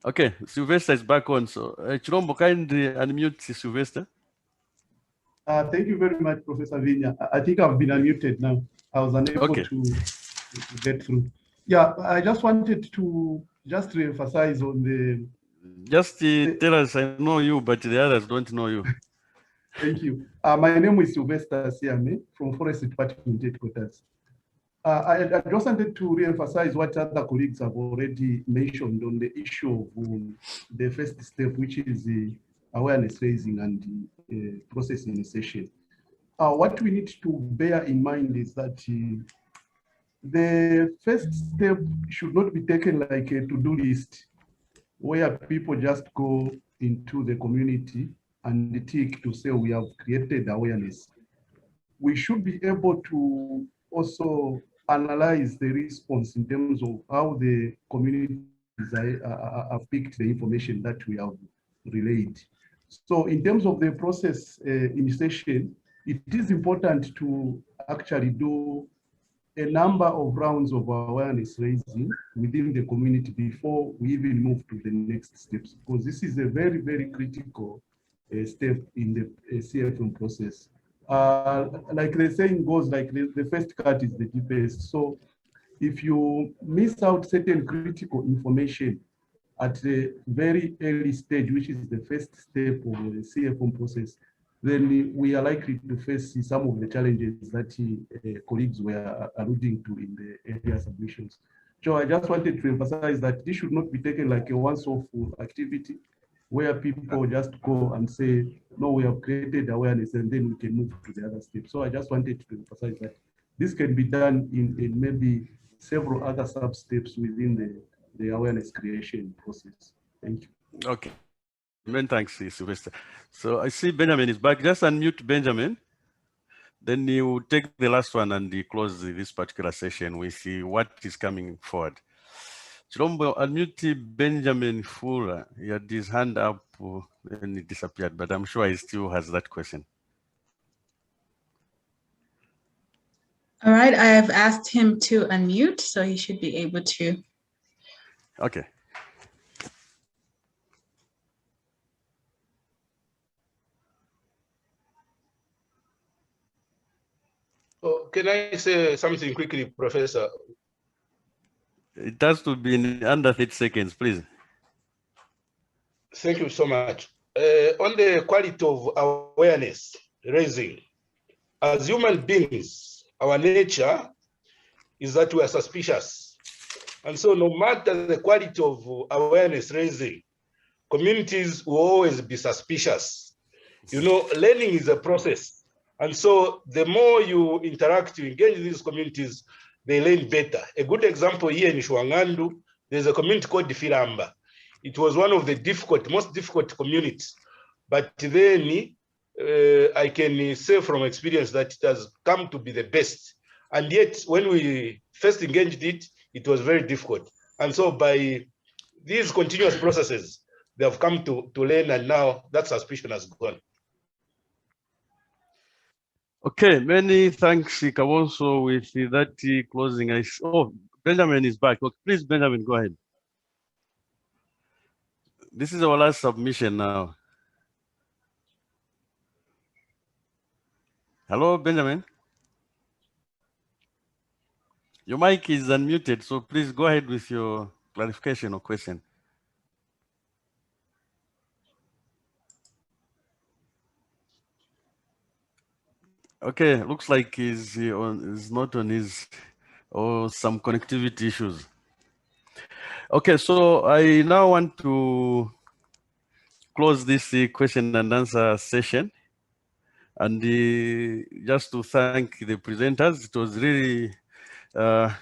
Okay, Sylvester is back on. So Chirombo, kindly unmute Sylvester. Thank you very much, Professor Vinya. I think I've been unmuted now. I was unable to get through. Yeah, I just wanted to just re-emphasize on the... Just tell us, I know you, but the others don't know you. Thank you. My name is Sylvester Siame from Forestry Department headquarters. I just wanted to re-emphasize what other colleagues have already mentioned on the issue of the first step, which is the awareness raising and the process initiation. What we need to bear in mind is that the first step should not be taken like a to-do list where people just go into the community and tick to say we have created awareness. We should be able to also analyze the response in terms of how the communities have picked the information that we have relayed. So in terms of the process initiation, it is important to actually do a number of rounds of awareness raising within the community before we even move to the next steps, because this is a very, very critical step in the CFM process. Like the saying goes, like the first cut is the deepest. So if you miss out certain critical information at the very early stage, which is the first step of the CFM process, then we are likely to face some of the challenges that colleagues were alluding to in the earlier submissions. So I just wanted to emphasize that this should not be taken like a once-off activity where people just go and say, no, we have created awareness and then we can move to the other steps. So I just wanted to emphasize that this can be done in maybe several other sub-steps within the awareness creation process. Thank you. Okay. Many thanks, Sylvester. So I see Benjamin is back. Just unmute Benjamin. Then you take the last one and you close this particular session with what is coming forward. Chirombo, unmute Benjamin Fuller. He had his hand up and he disappeared, but I'm sure he still has that question. All right, I have asked him to unmute, so he should be able to. Okay. Oh, can I say something quickly, Professor? It has to be in under 30 seconds, please. Thank you so much. On the quality of awareness raising, as human beings, our nature is that we are suspicious. And so no matter the quality of awareness raising, communities will always be suspicious. You know, learning is a process. And so the more you interact, you engage these communities, they learn better. A good example here in Shuangandu, there's a community called Filamba. It was one of the most difficult communities. But then I can say from experience that it has come to be the best. And yet, when we first engaged it, it was very difficult. And so by these continuous processes, they have come to learn, and now that suspicion has gone. Okay, many thanks, Kawonso, with that closing. Oh, Benjamin is back. Okay, please, Benjamin, go ahead. This is our last submission now. Hello, Benjamin. Your mic is unmuted, so please go ahead with your clarification or question. Okay, looks like he's not on his, or some connectivity issues. Okay, so I now want to close this question and answer session. And just to thank the presenters, it was really, the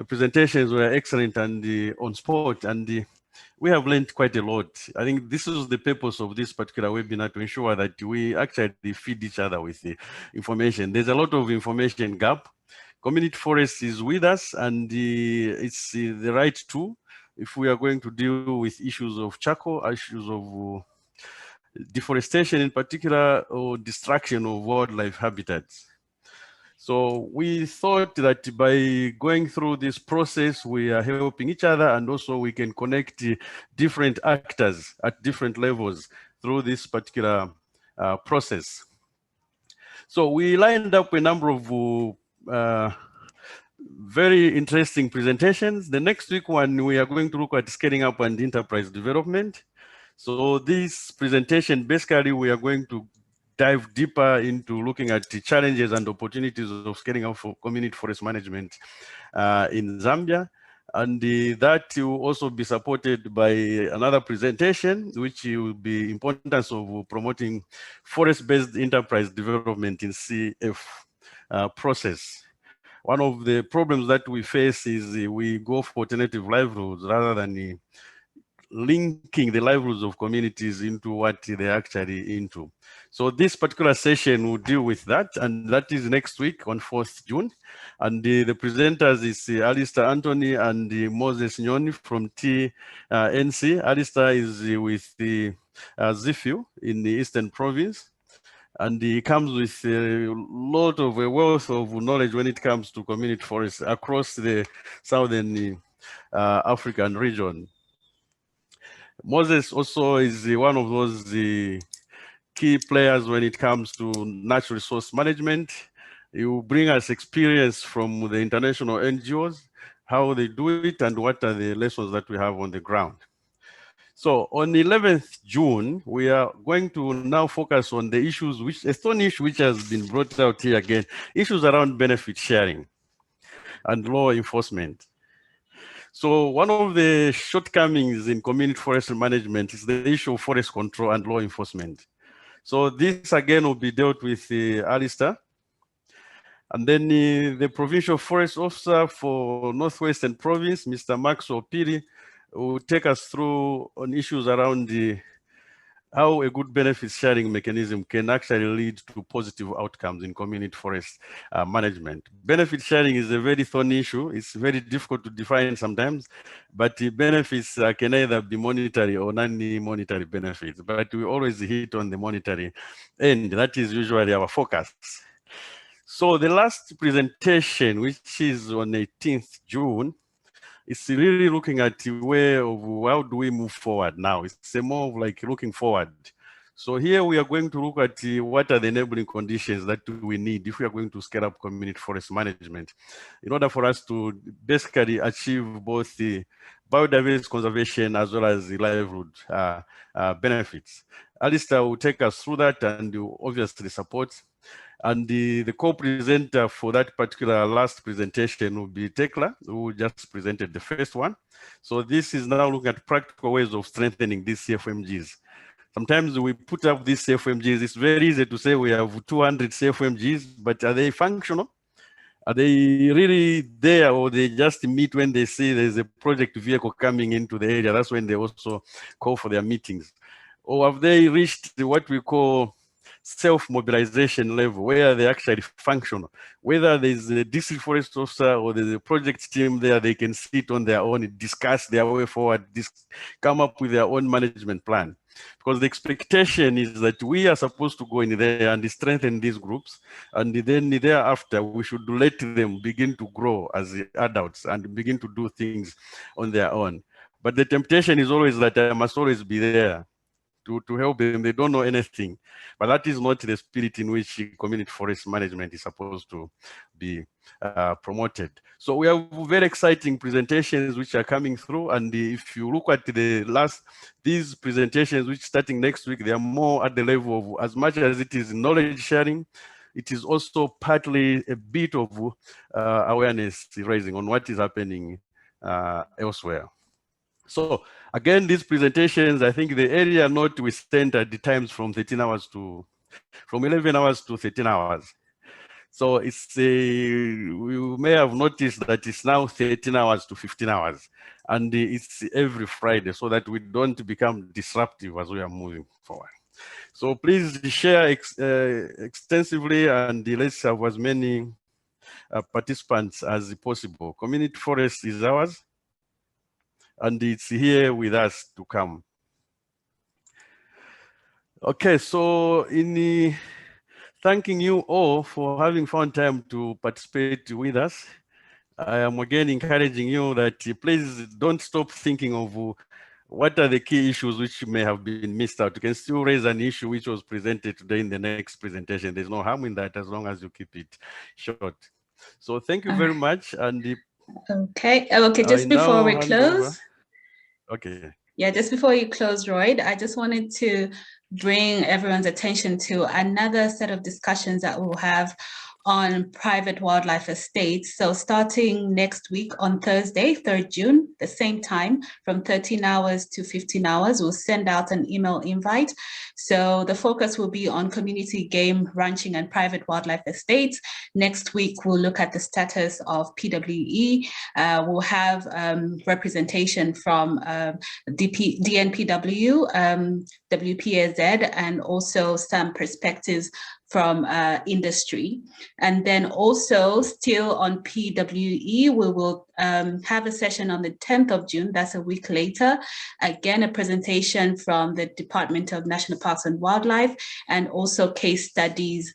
presentations were excellent and on spot, and we have learned quite a lot. I think this is the purpose of this particular webinar, to ensure that we actually feed each other with the information. There's a lot of information gap. Community Forest is with us, and it's the right tool if we are going to deal with issues of charcoal, issues of deforestation in particular, or destruction of wildlife habitats. So we thought that by going through this process, we are helping each other, and also we can connect different actors at different levels through this particular process. So we lined up a number of very interesting presentations. The next week one, we are going to look at scaling up and enterprise development. So this presentation, basically, we are going to dive deeper into looking at the challenges and opportunities of scaling up for community forest management in Zambia. And that will also be supported by another presentation, which will be importance of promoting forest-based enterprise development in CF process. One of the problems that we face is we go for alternative livelihoods rather than linking the livelihoods of communities into what they're actually into. So this particular session will deal with that, and that is next week on 4th June. And the presenters is Alistair Anthony and Moses Nyoni from TNC. Alistair is with the ZIFU in the Eastern Province, and he comes with a lot of a wealth of knowledge when it comes to community forests across the Southern African region. Moses also is one of those key players when it comes to natural resource management. He will bring us experience from the international NGOs, how they do it, and what are the lessons that we have on the ground. So on 11th June, we are going to now focus on the issues, a stone issue which has been brought out here again, issues around benefit sharing and law enforcement. So one of the shortcomings in community forest management is the issue of forest control and law enforcement. So this again will be dealt with Alistair. And then the provincial forest officer for Northwestern Province, Mr. Max Opiri, will take us through on issues around how a good benefit sharing mechanism can actually lead to positive outcomes in community forest management. Benefit sharing is a very thorny issue. It's very difficult to define sometimes, but the benefits can either be monetary or non-monetary benefits, but we always hit on the monetary end. That is usually our focus. So the last presentation, which is on 18th June, it's really looking at the way of how do we move forward now. It's more of like looking forward. So here we are going to look at what are the enabling conditions that we need if we are going to scale up community forest management in order for us to basically achieve both the biodiversity conservation as well as the livelihood benefits. Alistair will take us through that and will obviously support. And the co-presenter for that particular last presentation will be Tekla, who just presented the first one. So this is now looking at practical ways of strengthening these CFMGs. Sometimes we put up these CFMGs. It's very easy to say we have 200 CFMGs, but are they functional? Are they really there, or they just meet when they see there's a project vehicle coming into the area? That's when they also call for their meetings. Or have they reached what we call self-mobilization level, where they actually functional? Whether there's a district forest officer or there's a project team there, they can sit on their own, discuss their way forward, come up with their own management plan. Because the expectation is that we are supposed to go in there and strengthen these groups, and then thereafter we should let them begin to grow as adults and begin to do things on their own. But the temptation is always that I must always be there to help them. They don't know anything. But that is not the spirit in which community forest management is supposed to be promoted. So we have very exciting presentations which are coming through. And if you look at these presentations, which starting next week, they are more at the level of, as much as it is knowledge sharing, it is also partly a bit of awareness raising on what is happening elsewhere. So again, these presentations, I think the area note we spent at the times from 11 hours to 13 hours. So it's you may have noticed that it's now 13 hours to 15 hours, and it's every Friday, so that we don't become disruptive as we are moving forward. So please share extensively, and let's have as many participants as possible. Community forest is ours, and it's here with us to come. Okay, so in thanking you all for having found time to participate with us, I am again encouraging you that please don't stop thinking of what are the key issues which may have been missed out. You can still raise an issue which was presented today in the next presentation. There's no harm in that as long as you keep it short. So thank you very much. And okay, just before we close. Okay. Yeah, just before you close, Roy, I just wanted to bring everyone's attention to another set of discussions that we'll have on private wildlife estates. So starting next week on Thursday, 3rd June, the same time, from 13 hours to 15 hours, we'll send out an email invite. So the focus will be on community game ranching and private wildlife estates. Next week, we'll look at the status of PWE. We'll have representation from DNPW, WPAZ, and also some perspectives from industry. And then also still on PWE, we will have a session on the 10th of June, that's a week later. Again, a presentation from the Department of National Parks and Wildlife, and also case studies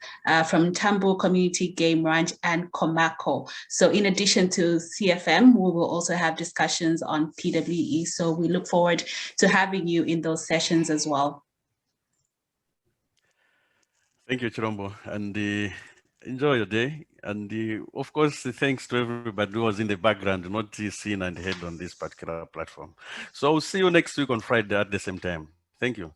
from Tambo Community Game Ranch and Komako. So in addition to CFM, we will also have discussions on PWE. So we look forward to having you in those sessions as well. Thank you, Chirombo, and enjoy your day. And of course, thanks to everybody who was in the background, not seen and heard on this particular platform. So I'll see you next week on Friday at the same time. Thank you.